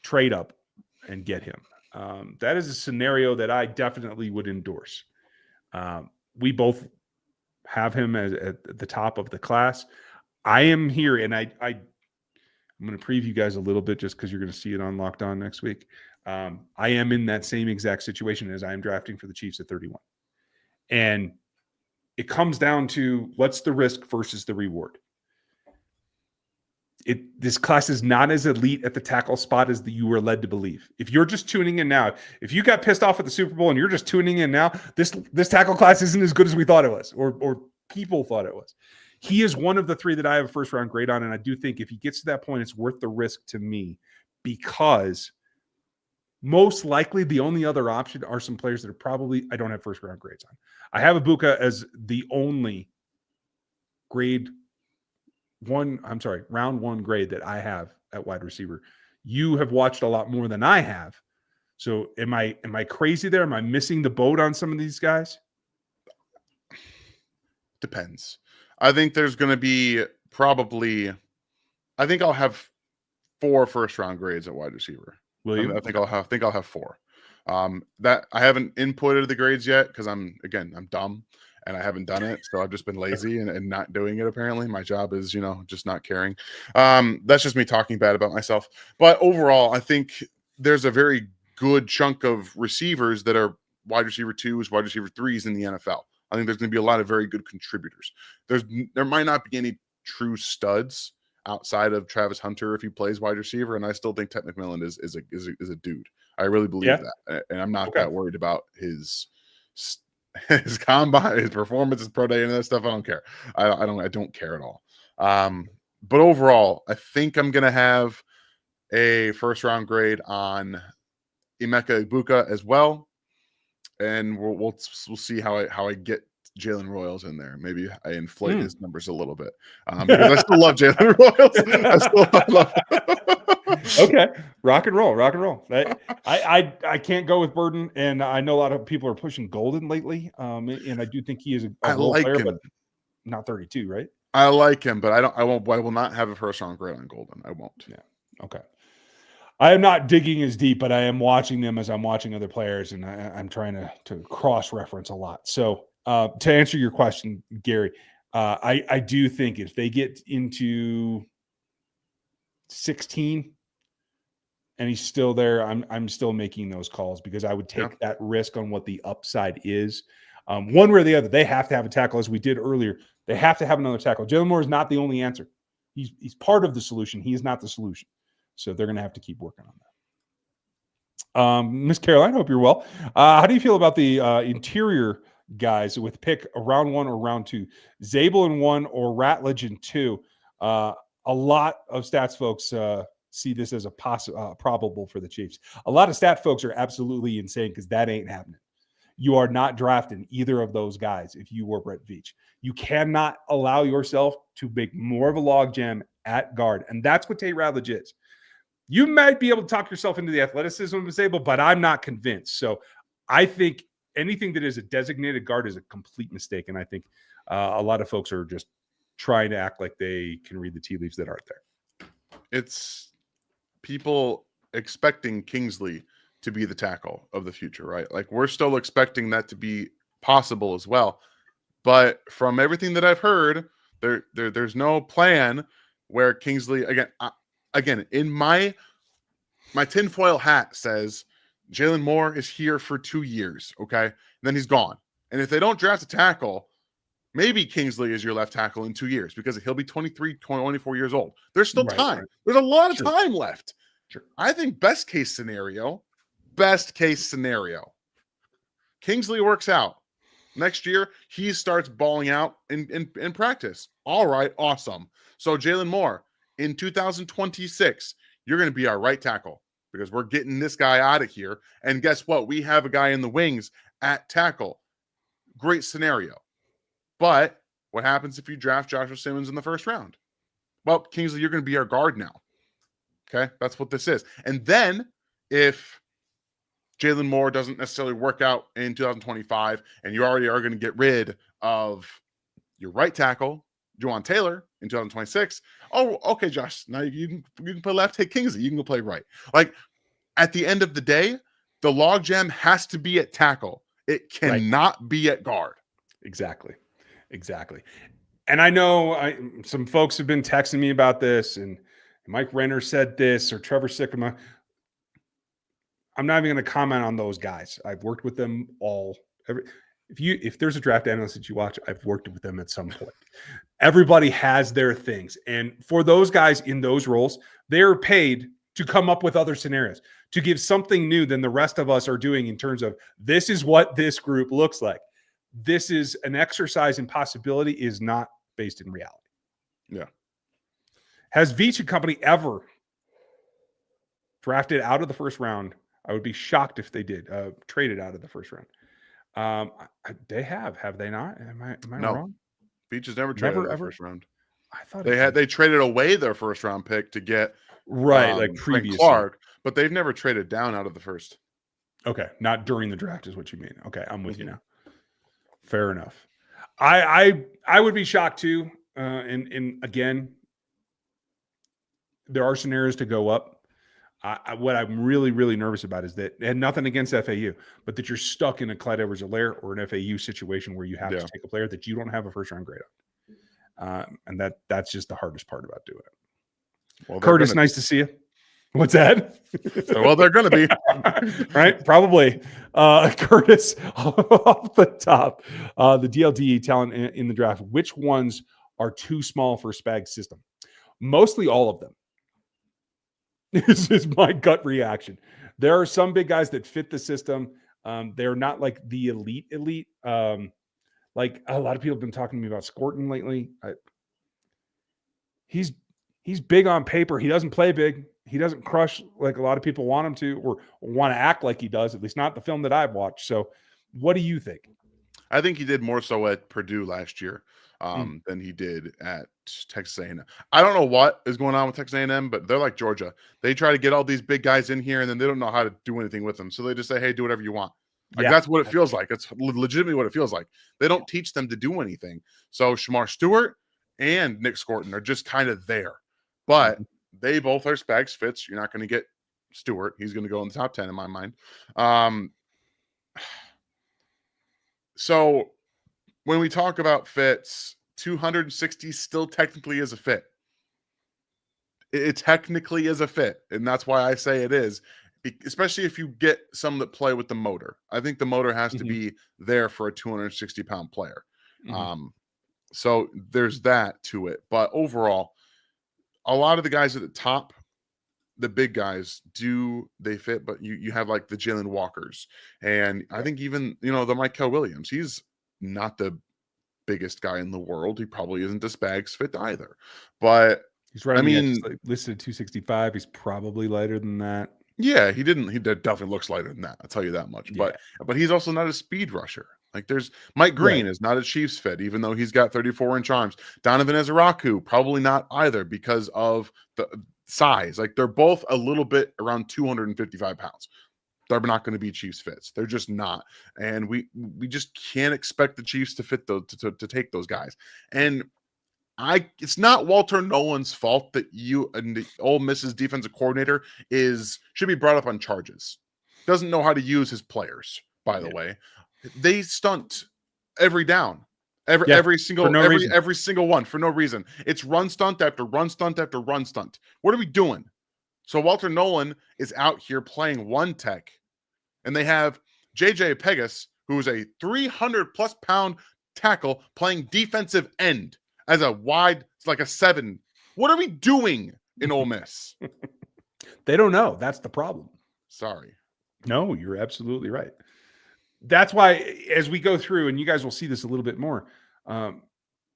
trade up and get him. That is a scenario that I definitely would endorse. We both have him at the top of the class. I am here, and I'm going to preview you guys a little bit just because you're going to see it on Locked On next week. I am in that same exact situation as I am drafting for the Chiefs at 31. And it comes down to what's the risk versus the reward. This class is not as elite at the tackle spot as you were led to believe. If you're just tuning in now, if you got pissed off at the Super Bowl and you're just tuning in now, this tackle class isn't as good as we thought it was, or people thought it was. He is one of the 3 that I have a 1st round grade on, and I do think if he gets to that point, it's worth the risk to me, because most likely the only other option are some players that are probably I don't have 1st round grades on. I have Ibuka as the only round 1 grade that I have at wide receiver. You have watched a lot more than I have. So am I crazy there? Am I missing the boat on some of these guys? Depends. I think there's going to be I think I'll have 4 1st round grades at wide receiver. Will you? I think I'll have 4. That I haven't inputted the grades yet because I'm dumb and I haven't done it. So I've just been lazy and not doing it. Apparently my job is, just not caring. That's just me talking bad about myself. But overall, I think there's a very good chunk of receivers that are wide receiver 2s, wide receiver 3s in the NFL. I think there's going to be a lot of very good contributors. There might not be any true studs outside of Travis Hunter if he plays wide receiver, and I still think Ted McMillan is a dude. I really believe that, and I'm not that worried about his combine, his performance, his pro day, and that stuff. I don't care. I don't care at all. But overall, I think I'm going to have a first round grade on Emeka Ibuka as well. And we'll see how I get Jalen Royals in there. Maybe I inflate his numbers a little bit because I still love Jalen Royals. I still love Okay, rock and roll. I can't go with Burden, and I know a lot of people are pushing Golden lately, and I do think he is a I role like player, him. but not 32, right? I like him, but I will not have a first round grade on Golden. I won't. Yeah. Okay. I am not digging as deep, but I am watching them as I'm watching other players, and I'm trying to cross reference a lot. So to answer your question, Gary, I do think if they get into 16 and he's still there, I'm still making those calls because I would take that risk on what the upside is. One way or the other, they have to have a tackle, as we did earlier. They have to have another tackle. Jalen Moore is not the only answer. He's part of the solution. He is not the solution. So they're going to have to keep working on that. Miss Caroline, hope you're well. How do you feel about the interior guys with pick round 1 or round 2? Zabel in 1 or Ratledge in 2? A lot of stats folks see this as a probable for the Chiefs. A lot of stat folks are absolutely insane because that ain't happening. You are not drafting either of those guys if you were Brett Veach. You cannot allow yourself to make more of a logjam at guard. And that's what Tate Ratledge is. You might be able to talk yourself into the athleticism of Zabel, but I'm not convinced. So I think anything that is a designated guard is a complete mistake. And I think a lot of folks are just trying to act like they can read the tea leaves that aren't there. It's people expecting Kingsley to be the tackle of the future, right? Like we're still expecting that to be possible as well. But from everything that I've heard, there's no plan where Kingsley again in my tinfoil hat says Jalen Moore is here for 2 years, okay? And then he's gone. And if they don't draft a tackle, maybe Kingsley is your left tackle in 2 years because he'll be 23, 24 years old. There's still time. Right. There's a lot of time left. Sure. I think best case scenario, Kingsley works out. Next year, he starts balling out in practice. All right, awesome. So Jalen Moore, in 2026, you're going to be our right tackle because we're getting this guy out of here. And guess what? We have a guy in the wings at tackle. Great scenario. But what happens if you draft Joshua Simmons in the first round? Well, Kingsley, you're going to be our guard now. Okay, that's what this is. And then if Jalen Moore doesn't necessarily work out in 2025 and you already are going to get rid of your right tackle, Juwan Taylor, in 2026, oh, okay, Josh, now you can play left, take Kingsley, you can go play right. Like, at the end of the day, the logjam has to be at tackle. It cannot be at guard. Exactly. And I know some folks have been texting me about this, and Mike Renner said this, or Trevor Sikkema. I'm not even going to comment on those guys. I've worked with them all. If there's a draft analyst that you watch, I've worked with them at some point. Everybody has their things. And for those guys in those roles, they're paid to come up with other scenarios, to give something new than the rest of us are doing in terms of this is what this group looks like. This is an exercise in possibility, is not based in reality. Yeah. Has Veach and company ever drafted out of the first round? I would be shocked if they did. Traded out of the first round. They have they not? Am I wrong? Veach has never traded out of the first round. I thought they traded away their first round pick to get like previous Clark, but they've never traded down out of the first. Okay, not during the draft is what you mean. Okay, I'm with you now. Fair enough. I would be shocked too. And again, there are scenarios to go up. What I'm really, really nervous about is that, and nothing against FAU, but that you're stuck in a Clyde Edwards-Helaire or an FAU situation where you have to take a player that you don't have a first-round grade on. And that's just the hardest part about doing it. Well, Curtis, nice to see you. What's that? Well, they're going to be. Right? Probably. Curtis, off the top, the DLDE talent in the draft, which ones are too small for Spag's system? Mostly all of them. This is my gut reaction. There are some big guys that fit the system. They're not like the elite. Like a lot of people have been talking to me about Scorton lately. he's big on paper. He doesn't play big. He doesn't crush like a lot of people want him to, or want to act like he does, at least not the film that I've watched. So what do you think? I think he did more so at Purdue last year Mm. than he did at Texas A&M. I don't know what is going on with Texas A&M, but they're like Georgia. They try to get all these big guys in here, and then they don't know how to do anything with them. So they just say, hey, do whatever you want. Like, Yeah. that's what it feels like. It's legitimately what it feels like. They don't teach them to do anything. So Shamar Stewart and Nick Scorton are just kind of there. But they both are Spags fits. You're not going to get Stewart. He's going to go in the top 10 in my mind. So when we talk about fits, 260 still technically is a fit. It technically is a fit, and that's why I say it is, especially if you get some that play with the motor. I think the motor has to be there for a 260-pound player. So there's that to it. But overall, a lot of the guys at the top, the big guys, they fit, but you have like the Jalen Walkers. And I think even, the Michael Williams, he's not the biggest guy in the world. He probably isn't a Spags fit either. But he's right. I mean, like listed at 265. He's probably lighter than that. Yeah, he definitely looks lighter than that. I'll tell you that much. Yeah. But he's also not a speed rusher. Like there's Mike Green is not a Chiefs fit, even though he's got 34-inch arms. Donovan Ezeraku, probably not either because of the size. Like they're both a little bit around 255 pounds. They're not going to be Chiefs fits. They're just not. And we just can't expect the Chiefs to fit those to take those guys. And it's not Walter Nolan's fault that you and the Ole Miss's defensive coordinator should be brought up on charges. Doesn't know how to use his players, by the way. They stunt every down. Every single one for no reason. It's run stunt after run stunt after run stunt. What are we doing? So Walter Nolan is out here playing one tech, and they have JJ Pegas, who's a 300+ pound tackle, playing defensive end as a wide, like a 7. What are we doing in Ole Miss? They don't know. That's the problem. Sorry. No, you're absolutely right. That's why, as we go through, and you guys will see this a little bit more,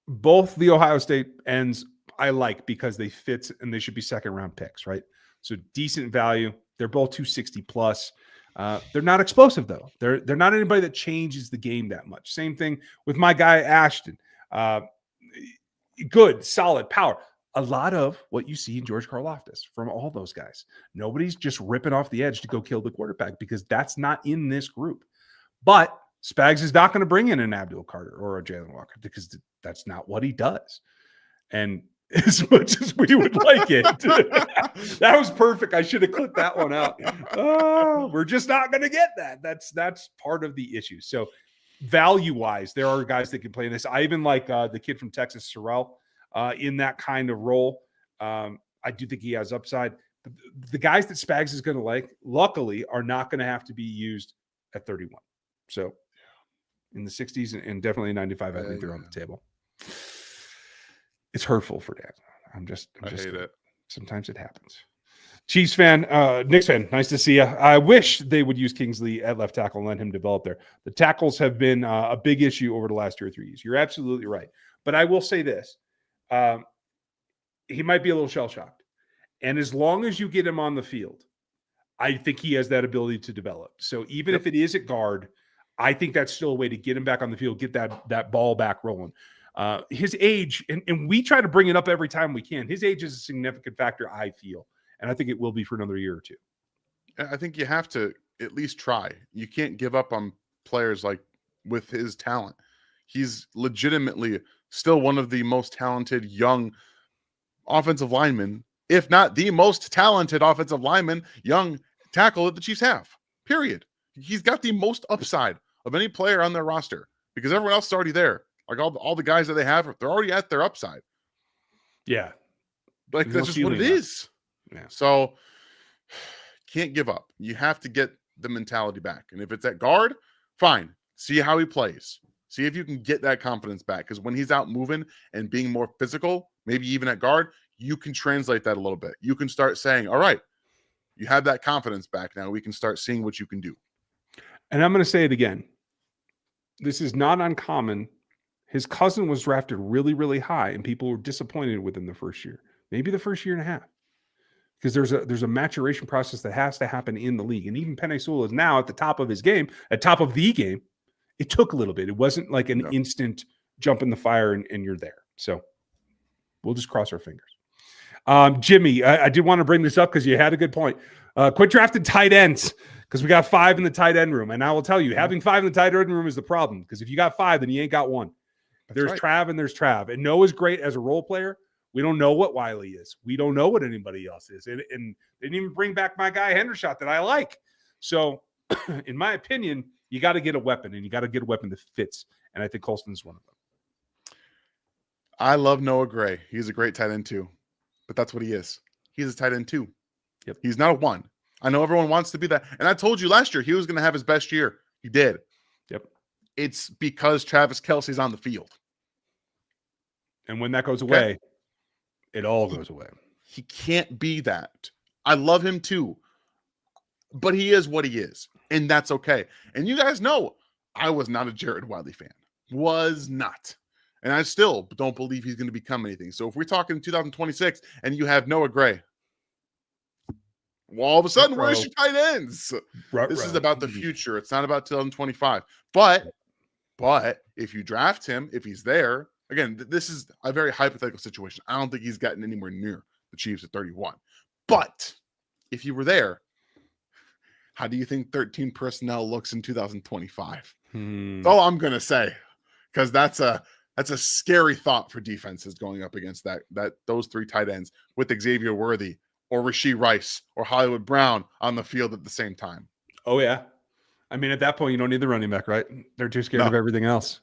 both the Ohio State ends I like because they fit and they should be second-round picks, right? So decent value. They're both 260 plus. They're not explosive though. They're not anybody that changes the game that much. Same thing with my guy Ashton. Good, solid power. A lot of what you see in George Karlaftis from all those guys. Nobody's just ripping off the edge to go kill the quarterback because that's not in this group. But Spags is not going to bring in an Abdul Carter or a Jalen Walker because that's not what he does. And as much as we would like it, that was perfect. I should have clipped that one out. We're just not going to get that. That's part of the issue. So value-wise, there are guys that can play in this. I even like the kid from Texas, Sorrell, in that kind of role. I do think he has upside. But the guys that Spags is going to like, luckily, are not going to have to be used at 31. So in the 60s and definitely 95, I think they're on the table. It's hurtful for Dan. I hate it. Sometimes it happens. Chiefs fan, Knicks fan, nice to see you. I wish they would use Kingsley at left tackle and let him develop there. The tackles have been a big issue over the last 2 or 3 years. You're absolutely right. But I will say this. He might be a little shell-shocked. And as long as you get him on the field, I think he has that ability to develop. So even if it is at guard, I think that's still a way to get him back on the field, get that ball back rolling. His age, and we try to bring it up every time we can. His age is a significant factor, I feel. And I think it will be for another year or two. I think you have to at least try. You can't give up on players like with his talent. He's legitimately still one of the most talented young offensive linemen, if not the most talented offensive lineman, young tackle that the Chiefs have, period. He's got the most upside of any player on their roster because everyone else is already there. Like all the guys that they have, they're already at their upside. Yeah. Like that's just what it is. Yeah. So can't give up. You have to get the mentality back. And if it's at guard, fine. See how he plays. See if you can get that confidence back. Because when he's out moving and being more physical, maybe even at guard, you can translate that a little bit. You can start saying, all right, you have that confidence back now. We can start seeing what you can do. And I'm going to say it again. This is not uncommon His cousin was drafted really, really high, and people were disappointed within the first year, maybe the first year and a half, because there's a maturation process that has to happen in the league. And even Penei Sewell is now at the top of his game, at top of the game. It took a little bit. It wasn't like an instant jump in the fire and you're there. So we'll just cross our fingers. Jimmy, I did want to bring this up because you had a good point. Quit drafting tight ends because we got 5 in the tight end room. And I will tell you, having 5 in the tight end room is the problem, because if you got 5, then you ain't got one. There's right. Trav and there's Trav. And Noah's great as a role player. We don't know what Wiley is. We don't know what anybody else is. And they didn't even bring back my guy Hendershot that I like. So in my opinion, you got to get a weapon, and you got to get a weapon that fits. And I think Colston is one of them. I love Noah Gray. He's a great tight end too, but that's what he is. He's a tight end too. Yep. He's not a 1. I know everyone wants to be that. And I told you last year he was going to have his best year. He did. Yep. It's because Travis Kelce's on the field. And when that goes away, it all goes away. He can't be that. I love him too, but he is what he is, and that's okay. And you guys know I was not a Jared Wiley fan. Was not. And I still don't believe he's going to become anything. So if we're talking 2026 and you have Noah Gray, well, all of a sudden, where's your tight ends? This is about the future. It's not about 2025. But if you draft him, if he's there, again, this is a very hypothetical situation. I don't think he's gotten anywhere near the Chiefs at 31. But if you were there, how do you think 13 personnel looks in 2025? That's all I'm going to say, because that's a scary thought for defenses going up against those 3 tight ends with Xavier Worthy or Rashee Rice or Hollywood Brown on the field at the same time. Oh, yeah. I mean, at that point, you don't need the running back, right? They're too scared of everything else.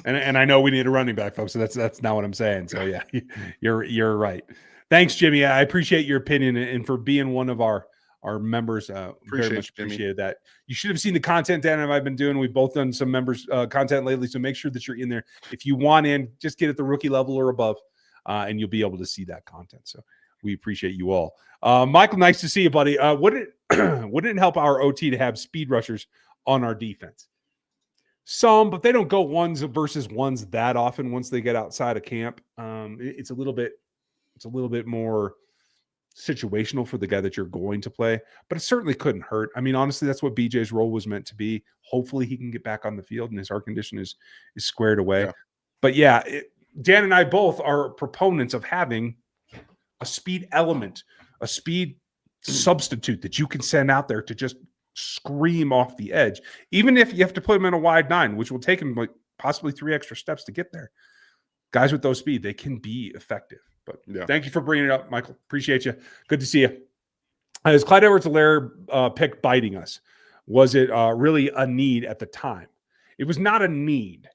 And I know we need a running back, folks. So that's not what I'm saying. So yeah, you're right. Thanks, Jimmy. I appreciate your opinion and for being one of our members. Very much appreciated that. You should have seen the content Dan and I've been doing. We've both done some members content lately. So make sure that you're in there. If you want in, just get at the rookie level or above, and you'll be able to see that content. So we appreciate you all. Michael, nice to see you, buddy. Wouldn't it help our OT to have speed rushers on our defense? Some, but they don't go ones versus ones that often once they get outside of camp. It's a little bit more situational for the guy that you're going to play, but it certainly couldn't hurt. I mean, honestly, that's what BJ's role was meant to be. Hopefully he can get back on the field and his heart condition is squared away. Yeah. But yeah, Dan and I both are proponents of having a speed element, a speed substitute that you can send out there to just scream off the edge, even if you have to put him in a wide 9, which will take him like possibly 3 extra steps to get there. Guys with those speed, they can be effective. But Thank you for bringing it up, Michael. Appreciate you. Good to see you. Is Clyde Edwards-Helaire pick biting us? Was it really a need at the time? It was not a need,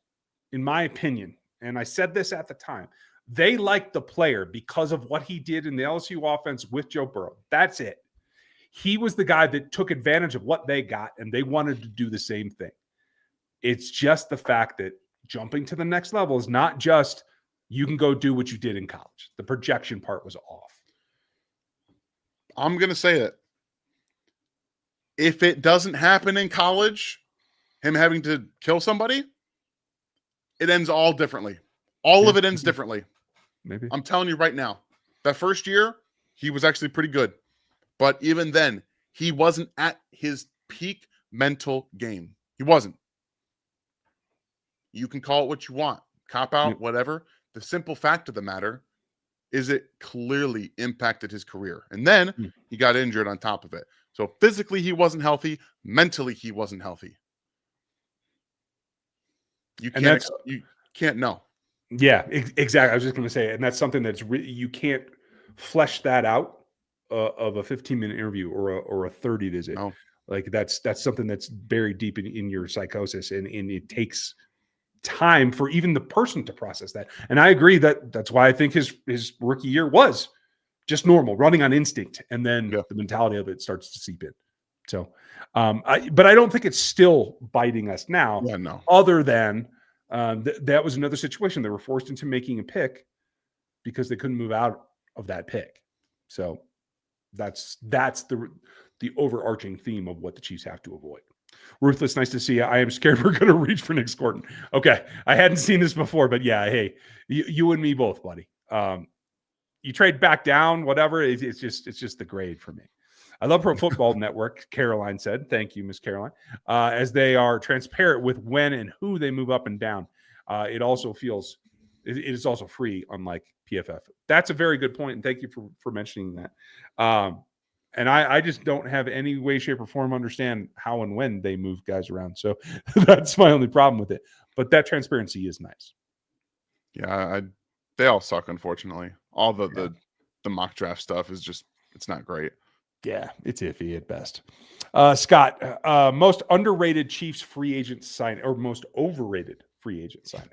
in my opinion. And I said this at the time. They liked the player because of what he did in the LSU offense with Joe Burrow. That's it. He was the guy that took advantage of what they got, and they wanted to do the same thing. It's just the fact that jumping to the next level is not just you can go do what you did in college. The projection part was off. I'm going to say it. If it doesn't happen in college, him having to kill somebody, it ends all differently. All of it ends differently. Maybe. I'm telling you right now, that first year, he was actually pretty good. But even then, he wasn't at his peak mental game. He wasn't. You can call it what you want. Cop out, whatever. The simple fact of the matter is it clearly impacted his career. And then he got injured on top of it. So physically, he wasn't healthy. Mentally, he wasn't healthy. You can't know. Yeah, exactly. I was just going to say, and that's something that's you can't flesh that out of a 15-minute interview or a 30 visit. No. Like that's something that's buried deep in your psychosis, and it takes time for even the person to process that. And I agree that's why I think his rookie year was just normal, running on instinct, and then the mentality of it starts to seep in. So, but I don't think it's still biting us now. Yeah, no. Other than that was another situation. They were forced into making a pick because they couldn't move out of that pick. So that's the overarching theme of what the Chiefs have to avoid. Ruthless, nice to see you. I am scared we're going to reach for Nick Scorton. Okay. I hadn't seen this before, but yeah, hey, you and me both, buddy. You trade back down, whatever. It's just the grade for me. I love Pro Football Network, Caroline said. Thank you, Miss Caroline. As they are transparent with when and who they move up and down. It is also free, unlike PFF. That's a very good point, and thank you for mentioning that. And I just don't have any way, shape, or form understand how and when they move guys around. So that's my only problem with it. But that transparency is nice. Yeah, they all suck, unfortunately. All the mock draft stuff is just, it's not great. Yeah, it's iffy at best. Scott, most underrated Chiefs free agent signing or most overrated free agent signing?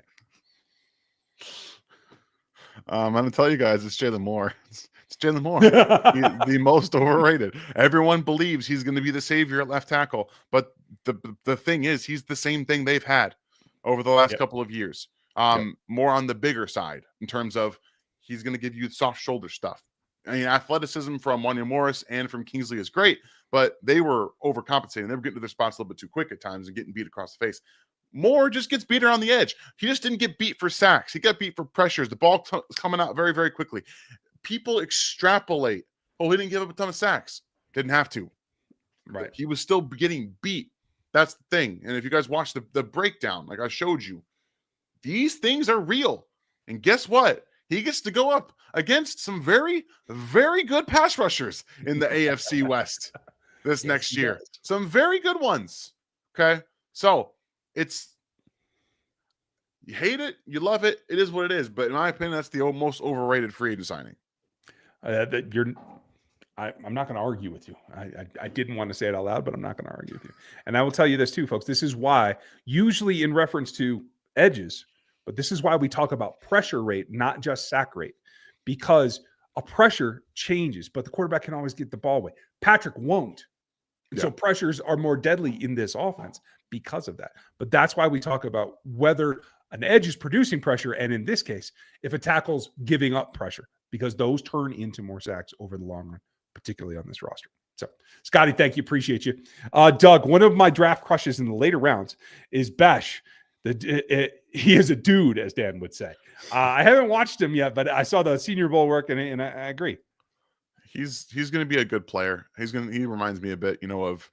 I'm going to tell you guys, it's Jalen Moore. It's Jalen Moore, the most overrated. Everyone believes he's going to be the savior at left tackle, but the thing is, he's the same thing they've had over the last couple of years. More on the bigger side in terms of he's going to give you soft shoulder stuff. I mean, athleticism from Wanya Morris and from Kingsley is great, but they were overcompensating. They were getting to their spots a little bit too quick at times and getting beat across the face. Moore just gets beat around the edge. He just didn't get beat for sacks. He got beat for pressures. The ball is coming out very, very quickly. People extrapolate, oh, he didn't give up a ton of sacks. Didn't have to. Right. He was still getting beat. That's the thing. And if you guys watch the breakdown, like I showed you, these things are real. And guess what? He gets to go up against some very, very good pass rushers in the AFC West this next year. Does. Some very good ones. Okay. So it's, you hate it, you love it. It is what it is. But in my opinion, that's the most overrated free agent signing. I'm not going to argue with you. I didn't want to say it out loud, but I'm not going to argue with you. And I will tell you this too, folks. This is why, usually in reference to edges, but this is why we talk about pressure rate, not just sack rate, because a pressure changes, but the quarterback can always get the ball away. Patrick won't. So pressures are more deadly in this offense because of that. But that's why we talk about whether an edge is producing pressure, and in this case, if a tackle's giving up pressure, because those turn into more sacks over the long run, particularly on this roster. So, Scotty, thank you. Appreciate you. Doug, one of my draft crushes in the later rounds is Besh. He is a dude, as Dan would say. I haven't watched him yet, but I saw the Senior Bowl work, and I agree. He's going to be a good player. He reminds me a bit, of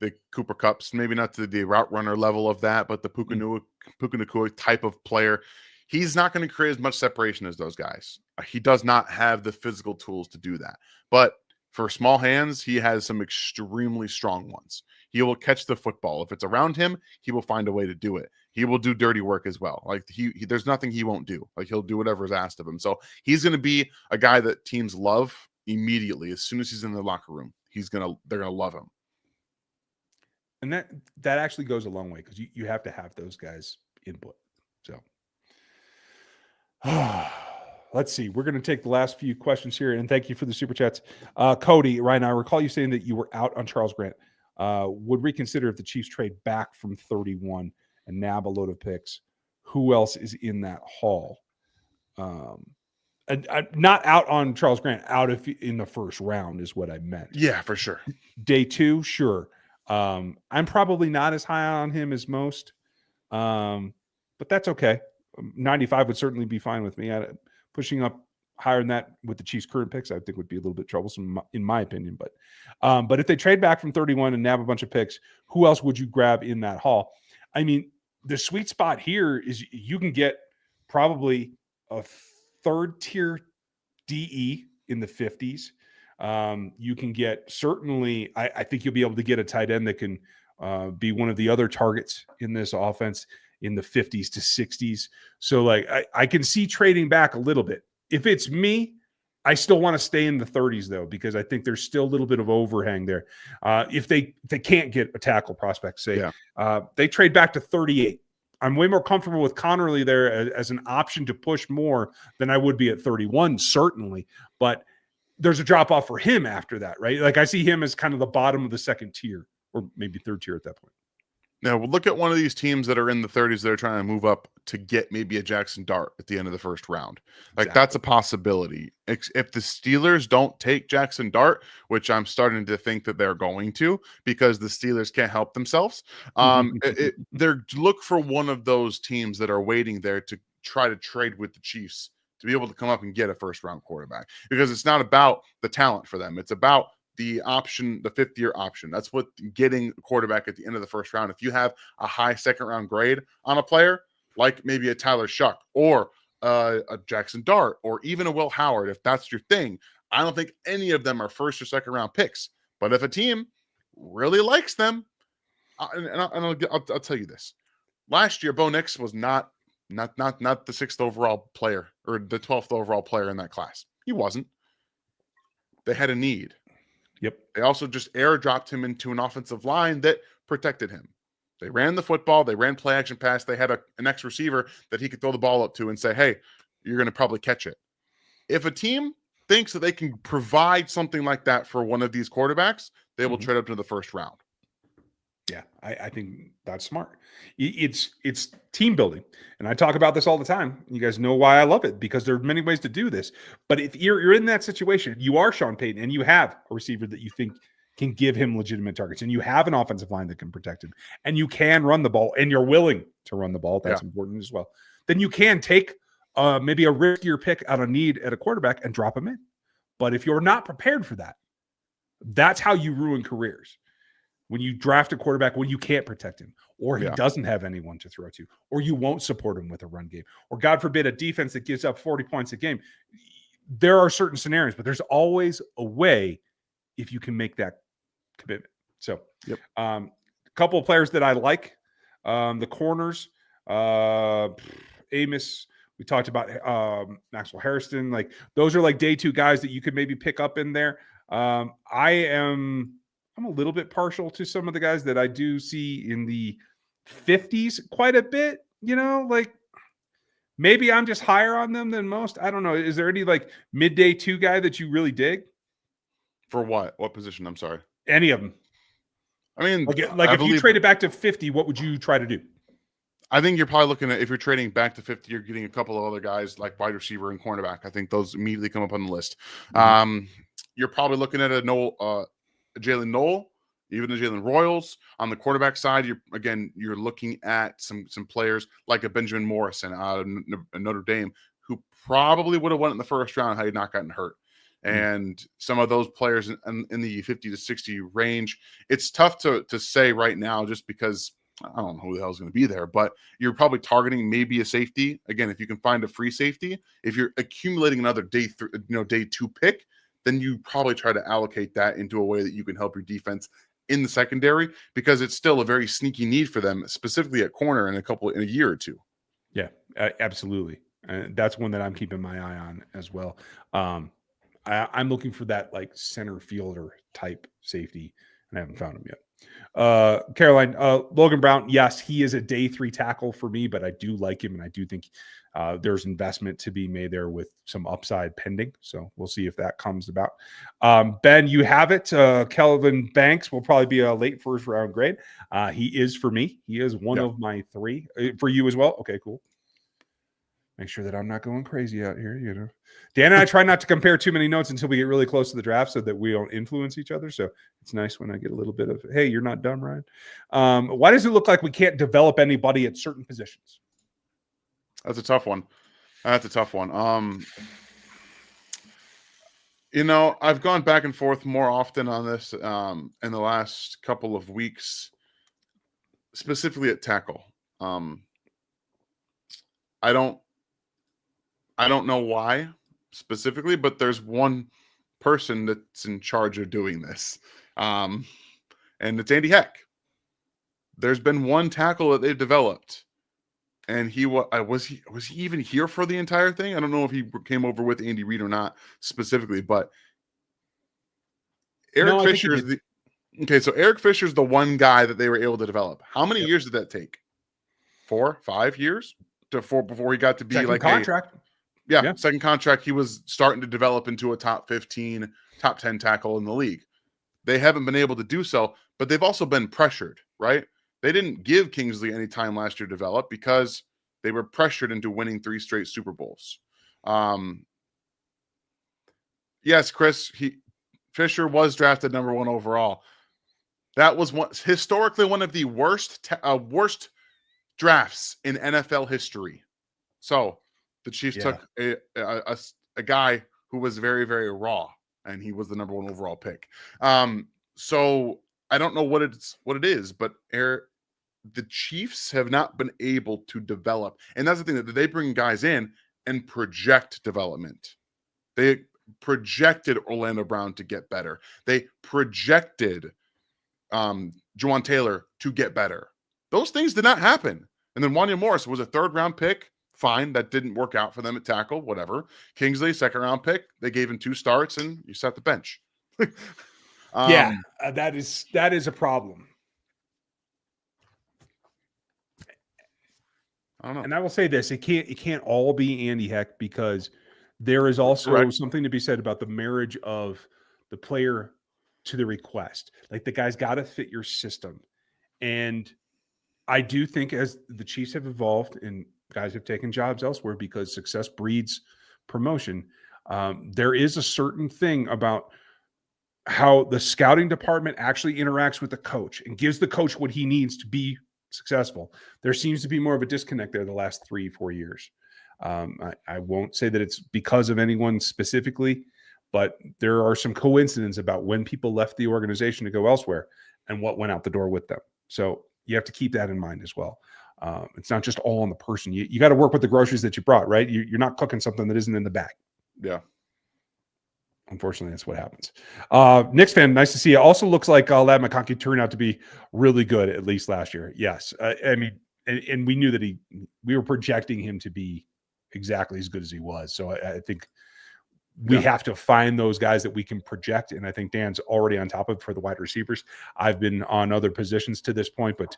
the Cooper Kupps, maybe not to the route runner level of that, but the Puka Nacua type of player. He's not going to create as much separation as those guys. He does not have the physical tools to do that. But for small hands, he has some extremely strong ones. He will catch the football. If it's around him, he will find a way to do it. He will do dirty work as well. Like there's nothing he won't do. Like he'll do whatever is asked of him. So he's going to be a guy that teams love immediately. As soon as he's in the locker room, they're going to love him. And that actually goes a long way, because you have to have those guys input. So let's see. We're going to take the last few questions here, and thank you for the super chats. Cody, Ryan, I recall you saying that you were out on Charles Grant. Would reconsider if the Chiefs trade back from 31 and nab a load of picks. Who else is in that haul? Not out on Charles Grant, out in the first round is what I meant. Yeah, for sure. Day 2, sure. I'm probably not as high on him as most, but that's okay. 95 would certainly be fine with me. Pushing up higher than that with the Chiefs' current picks, I think would be a little bit troublesome in my opinion. But if they trade back from 31 and nab a bunch of picks, who else would you grab in that haul? I mean, the sweet spot here is you can get probably a third tier DE in the 50s. You can get certainly, I think you'll be able to get a tight end that can be one of the other targets in this offense in the 50s to 60s. So like I can see trading back a little bit. If it's me, I still want to stay in the 30s though, because I think there's still a little bit of overhang there. If they can't get a tackle prospect, they trade back to 38. I'm way more comfortable with Connerly there as an option to push more than I would be at 31, certainly. But there's a drop off for him after that, right? Like I see him as kind of the bottom of the second tier, or maybe third tier at that point. Now, we'll look at one of these teams that are in the 30s that are trying to move up to get maybe a Jackson Dart at the end of the first round. Like, that's a possibility. If the Steelers don't take Jackson Dart, which I'm starting to think that they're going to, because the Steelers can't help themselves, they're look for one of those teams that are waiting there to try to trade with the Chiefs to be able to come up and get a first round quarterback, because it's not about the talent for them. It's about the option, the 5th-year option. That's what getting a quarterback at the end of the first round. If you have a high second-round grade on a player, like maybe a Tyler Shuck or a Jackson Dart or even a Will Howard, if that's your thing, I don't think any of them are first or second-round picks. But if a team really likes them, I'll tell you this: last year, Bo Nix was not the 6th overall player or the 12th overall player in that class. He wasn't. They had a need. Yep. They also just airdropped him into an offensive line that protected him. They ran the football. They ran play action pass. They had an ex receiver that he could throw the ball up to and say, hey, you're going to probably catch it. If a team thinks that they can provide something like that for one of these quarterbacks, they will trade up to the first round. Yeah, I think that's smart. It's team building. And I talk about this all the time. You guys know why I love it, because there are many ways to do this. But if you're in that situation, you are Sean Payton and you have a receiver that you think can give him legitimate targets, and you have an offensive line that can protect him, and you can run the ball, and you're willing to run the ball. That's important as well. Then you can take maybe a riskier pick out of need at a quarterback and drop him in. But if you're not prepared for that, that's how you ruin careers. When you draft a quarterback when you can't protect him, or he doesn't have anyone to throw to, or you won't support him with a run game, or God forbid, a defense that gives up 40 points a game. There are certain scenarios, but there's always a way if you can make that commitment. So, a couple of players that I like, the corners, Amos. We talked about Maxwell Harrison. Like, those are like day 2 guys that you could maybe pick up in there. I'm a little bit partial to some of the guys that I do see in the 50s quite a bit, like maybe I'm just higher on them than most. I don't know. Is there any like midday 2 guy that you really dig? For what? What position? I'm sorry. Any of them. I mean, like if you traded back to 50, what would you try to do? I think you're probably looking at, if you're trading back to 50, you're getting a couple of other guys like wide receiver and cornerback. I think those immediately come up on the list. You're probably looking at a Jalen Noel, even the Jalen Royals. On the quarterback side, you're looking at some players like a Benjamin Morrison out of Notre Dame, who probably would have won it in the first round had he not gotten hurt. And some of those players in the 50 to 60 range, it's tough to say right now, just because I don't know who the hell is going to be there, but you're probably targeting maybe a safety. Again, if you can find a free safety, if you're accumulating another day 2 pick, then you probably try to allocate that into a way that you can help your defense in the secondary, because it's still a very sneaky need for them, specifically at corner in a year or 2. Yeah, absolutely. That's one that I'm keeping my eye on as well. I'm looking for that like center fielder type safety, and I haven't found him yet. Caroline, Logan Brown, yes, he is a day 3 tackle for me, but I do like him, and I do think there's investment to be made there with some upside pending. So we'll see if that comes about. Ben, you have it. Kelvin Banks will probably be a late first round grade. He is for me. He is one of my 3. For you as well? Okay, cool. Make sure that I'm not going crazy out here, Dan and I try not to compare too many notes until we get really close to the draft so that we don't influence each other. So it's nice when I get a little bit of, hey, you're not dumb, Ryan. Why does it look like we can't develop anybody at certain positions? That's a tough one. I've gone back and forth more often on this in the last couple of weeks, specifically at tackle. I don't know why specifically, but there's one person that's in charge of doing this. And it's Andy Heck. There's been one tackle that they've developed, and was he even here for the entire thing? I don't know if he came over with Andy Reid or not specifically, but Eric Fisher is so Eric Fisher is the one guy that they were able to develop. How many years did that take? 4, 5 years before he got to be second contract. Second contract. He was starting to develop into a top 15, top 10 tackle in the league. They haven't been able to do so, but they've also been pressured, right? They didn't give Kingsley any time last year to develop because they were pressured into winning 3 straight Super Bowls. Yes, Chris, Fisher was drafted number 1 overall. That was historically one of the worst drafts in NFL history. So the Chiefs took a guy who was very, very raw, and he was the number 1 overall pick. So I don't know what it is, but the Chiefs have not been able to develop. And that's the thing, that they bring guys in and project development. They projected Orlando Brown to get better. They projected Juwan Taylor to get better. Those things did not happen. And then Wanya Morris was a 3rd-round pick. Fine, that didn't work out for them at tackle, whatever. Kingsley, 2nd-round pick. They gave him 2 starts, and you sat the bench. That is a problem. I don't know. And I will say this: it can't all be Andy Heck, because there is also something to be said about the marriage of the player to the request. Like, the guy's got to fit your system. And I do think, as the Chiefs have evolved and guys have taken jobs elsewhere because success breeds promotion, there is a certain thing about how the scouting department actually interacts with the coach and gives the coach what he needs to be successful. There seems to be more of a disconnect there the last 3-4 years. I won't say that it's because of anyone specifically, but there are some coincidences about when people left the organization to go elsewhere and what went out the door with them. So you have to keep that in mind as well. It's not just all on the person. You got to work with the groceries that you brought, right? You're not cooking something that isn't in the bag. Yeah. Unfortunately, that's what happens. Knicks fan, nice to see you. Also looks like Lad McConkey turned out to be really good, at least last year. Yes. I mean, and we knew that we were projecting him to be exactly as good as he was. So I think we have to find those guys that we can project. And I think Dan's already on top of for the wide receivers. I've been on other positions to this point, but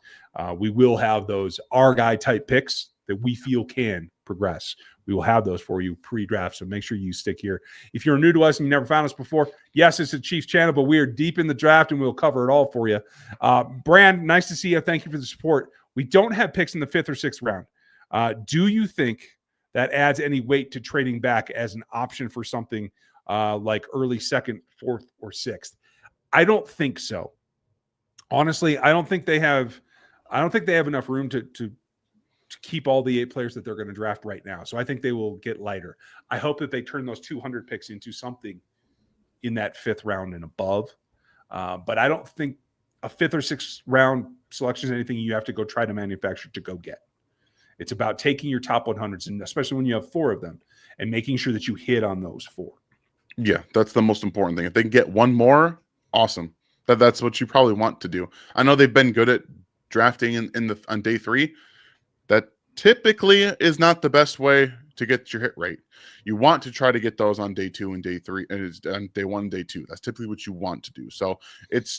we will have those our guy type picks that we feel can progress. We will have those for you pre-draft, so make sure you stick here. If you're new to us and you never found us before, yes, it's a Chiefs channel, but we are deep in the draft and we'll cover it all for you. Brand, nice to see you. Thank you for the support. We don't have picks in the 5th or 6th round. Do you think that adds any weight to trading back as an option for something like early 2nd, 4th, or 6th? I don't think so. Honestly, I don't think they have enough room to keep all the 8 players that they're going to draft right now. So I think they will get lighter. I hope that they turn those 200 picks into something in that 5th round and above. But I don't think a 5th or 6th round selection is anything you have to go try to manufacture to go get. It's about taking your top 100s, and especially when you have 4 of them, and making sure that you hit on those 4. Yeah, that's the most important thing. If they can get one more, awesome. That's what you probably want to do. I know they've been good at drafting on day 3. That typically is not the best way to get your hit rate. You want to try to get those on day 2 and day 3, and it's on day 1 and day 2. That's typically what you want to do. So it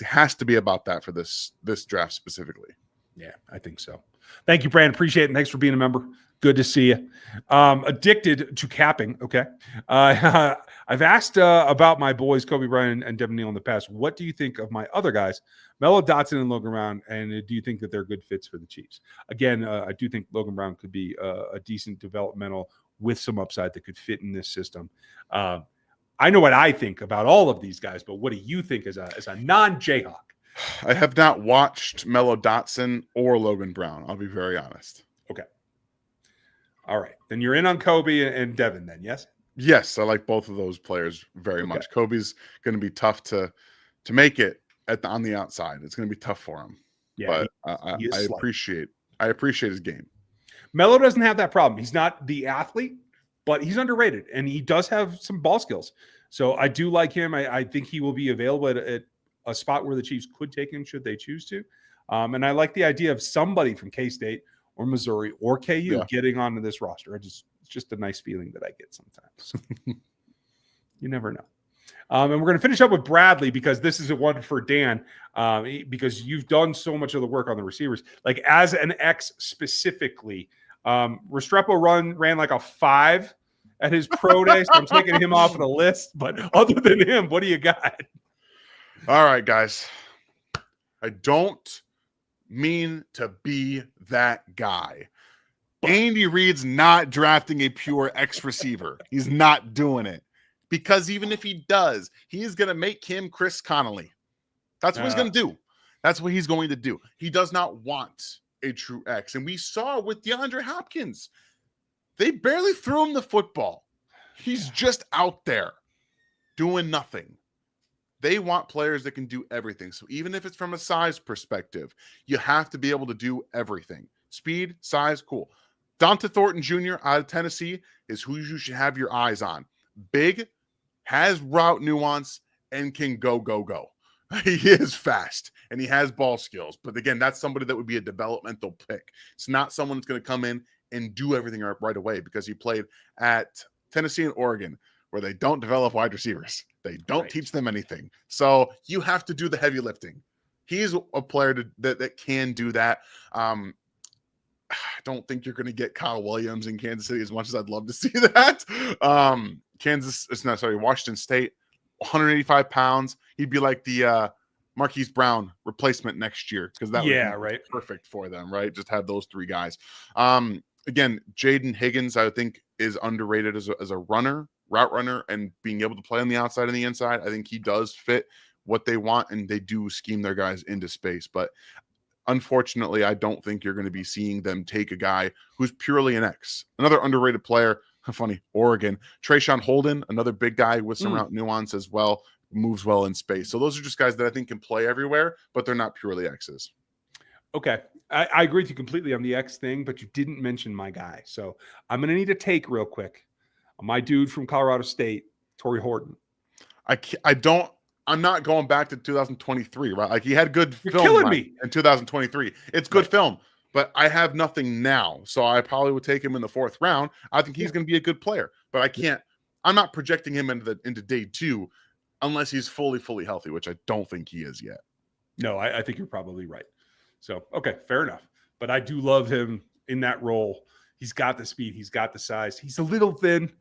has to be about that for this draft specifically. Yeah, I think so. Thank you, Brandon. Appreciate it. And thanks for being a member. Good to see you. Addicted to capping. Okay. I've asked about my boys, Kobe Bryant and Devin Neal, in the past. What do you think of my other guys, Mello Dotson and Logan Brown? And do you think that they're good fits for the Chiefs? Again, I do think Logan Brown could be a decent developmental with some upside that could fit in this system. I know what I think about all of these guys, but what do you think as a non-Jayhawk? I have not watched Mello Dotson or Logan Brown. I'll be very honest. Okay. All right. Then you're in on Kobe and Devin then, yes? Yes, I like both of those players very much. Kobe's going to be tough to make it on the outside. It's going to be tough for him. Yeah, but I appreciate his game. Melo doesn't have that problem. He's not the athlete, but he's underrated, and he does have some ball skills. So I do like him. I think he will be available at a spot where the Chiefs could take him should they choose to. And I like the idea of somebody from K-State or Missouri or KU getting onto this roster. It's just a nice feeling that I get sometimes. You never know. And we're going to finish up with Bradley because this is a one for Dan because you've done so much of the work on the receivers. Like as an X specifically, Restrepo ran like a 5 at his pro day, so I'm taking him off of the list. But other than him, what do you got? All right, guys. I don't mean to be that guy. Andy Reid's not drafting a pure X receiver. He's not doing it. Because even if he does, he's going to make him Chris Connolly. That's what he's going to do. That's what he's going to do. He does not want a true X. And we saw with DeAndre Hopkins, they barely threw him the football. He's just out there doing nothing. They want players that can do everything. So even if it's from a size perspective, you have to be able to do everything. Speed, size, cool. Dante Thornton Jr. out of Tennessee is who you should have your eyes on. Big, has route nuance, and can go. He is fast, and he has ball skills. But again, that's somebody that would be a developmental pick. It's not someone that's going to come in and do everything right away, because he played at Tennessee and Oregon, where they don't develop wide receivers. They don't teach them anything. So you have to do the heavy lifting. He's a player that can do that. I don't think you're going to get Kyle Williams in Kansas City as much as I'd love to see that. Washington State, 185 pounds. He'd be like the Marquise Brown replacement next year, because that would be perfect for them, right? Just have those three guys. Again, Jaden Higgins, I think, is underrated as a route runner, and being able to play on the outside and the inside. I think he does fit what they want, and they do scheme their guys into space. But unfortunately, I don't think you're going to be seeing them take a guy who's purely an X. Another underrated player, funny, Oregon, Trayshawn Holden, another big guy with some route nuance as well, moves well in space. So those are just guys that I think can play everywhere, but they're not purely X's. Okay. I agree with you completely on the X thing, but you didn't mention my guy. So I'm going to need a take real quick. My dude from Colorado State, Torrey Horton. I'm not going back to 2023, right? Like, he had good film killing me in 2023. It's good film, but I have nothing now. So I probably would take him in the 4th round. I think he's going to be a good player, but I can't. I'm not projecting him into day 2 unless he's fully healthy, which I don't think he is yet. No, I think you're probably right. So, okay, fair enough. But I do love him in that role. He's got the speed. He's got the size. He's a little thin,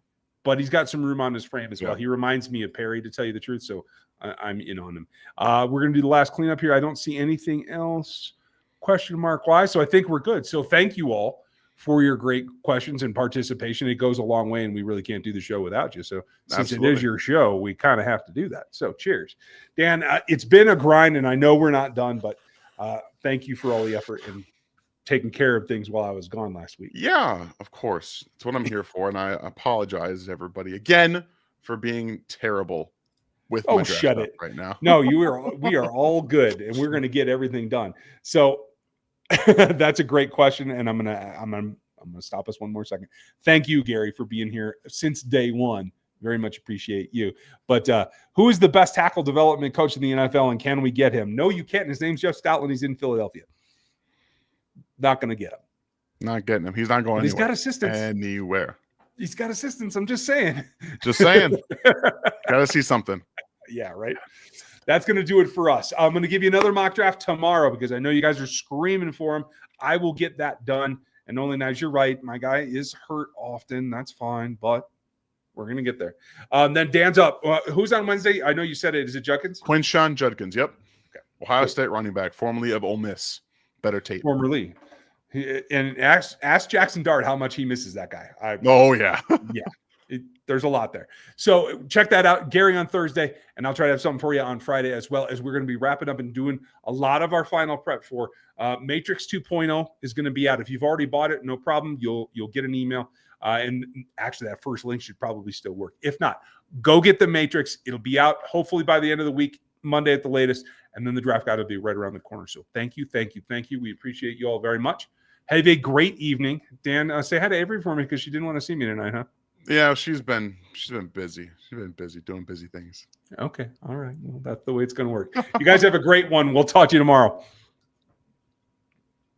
but he's got some room on his frame as well. He reminds me of Perry, to tell you the truth. So I'm in on him. We're going to do the last cleanup here. I don't see anything else question mark wise. So I think we're good. So thank you all for your great questions and participation. It goes a long way, and we really can't do the show without you. So since it is your show, we kind of have to do that. So cheers. Dan, it's been a grind, and I know we're not done, but thank you for all the effort and taking care of things while I was gone last week. Yeah, of course. That's what I'm here for. And I apologize, everybody, again, for being terrible with my draft shut it right now. No, we are all good, and we're going to get everything done. So that's a great question, and I'm gonna stop us one more second. Thank you, Gary, for being here since day one. Very much appreciate you. But who is the best tackle development coach in the NFL, and can we get him? No, you can't. His name's Jeff Stoutland. He's in Philadelphia. Not going to get him. Not getting him. He's not going anywhere. He's got assistants. Anywhere. He's got assistants. I'm just saying. Just saying. Got to see something. Yeah, right. That's going to do it for us. I'm going to give you another mock draft tomorrow, because I know you guys are screaming for him. I will get that done. And only now, you're right, my guy is hurt often. That's fine, but we're going to get there. Then Dan's up. Who's on Wednesday? I know you said it. Is it Judkins? Quinshon Judkins. Yep. Okay. Ohio State running back, formerly of Ole Miss. Better tape. Formerly. And ask Jackson Dart how much he misses that guy. Yeah. There's a lot there. So check that out. Gary on Thursday, and I'll try to have something for you on Friday, as well as we're going to be wrapping up and doing a lot of our final prep for Matrix 2.0 is going to be out. If you've already bought it, no problem. You'll get an email. And actually, that first link should probably still work. If not, go get the Matrix. It'll be out hopefully by the end of the week, Monday at the latest, and then the draft guide will be right around the corner. So thank you. We appreciate you all very much. Have a great evening. Dan, say hi to Avery for me, because she didn't want to see me tonight, huh? Yeah, she's been busy. She's been busy doing busy things. Okay. All right. Well, that's the way it's going to work. You guys have a great one. We'll talk to you tomorrow.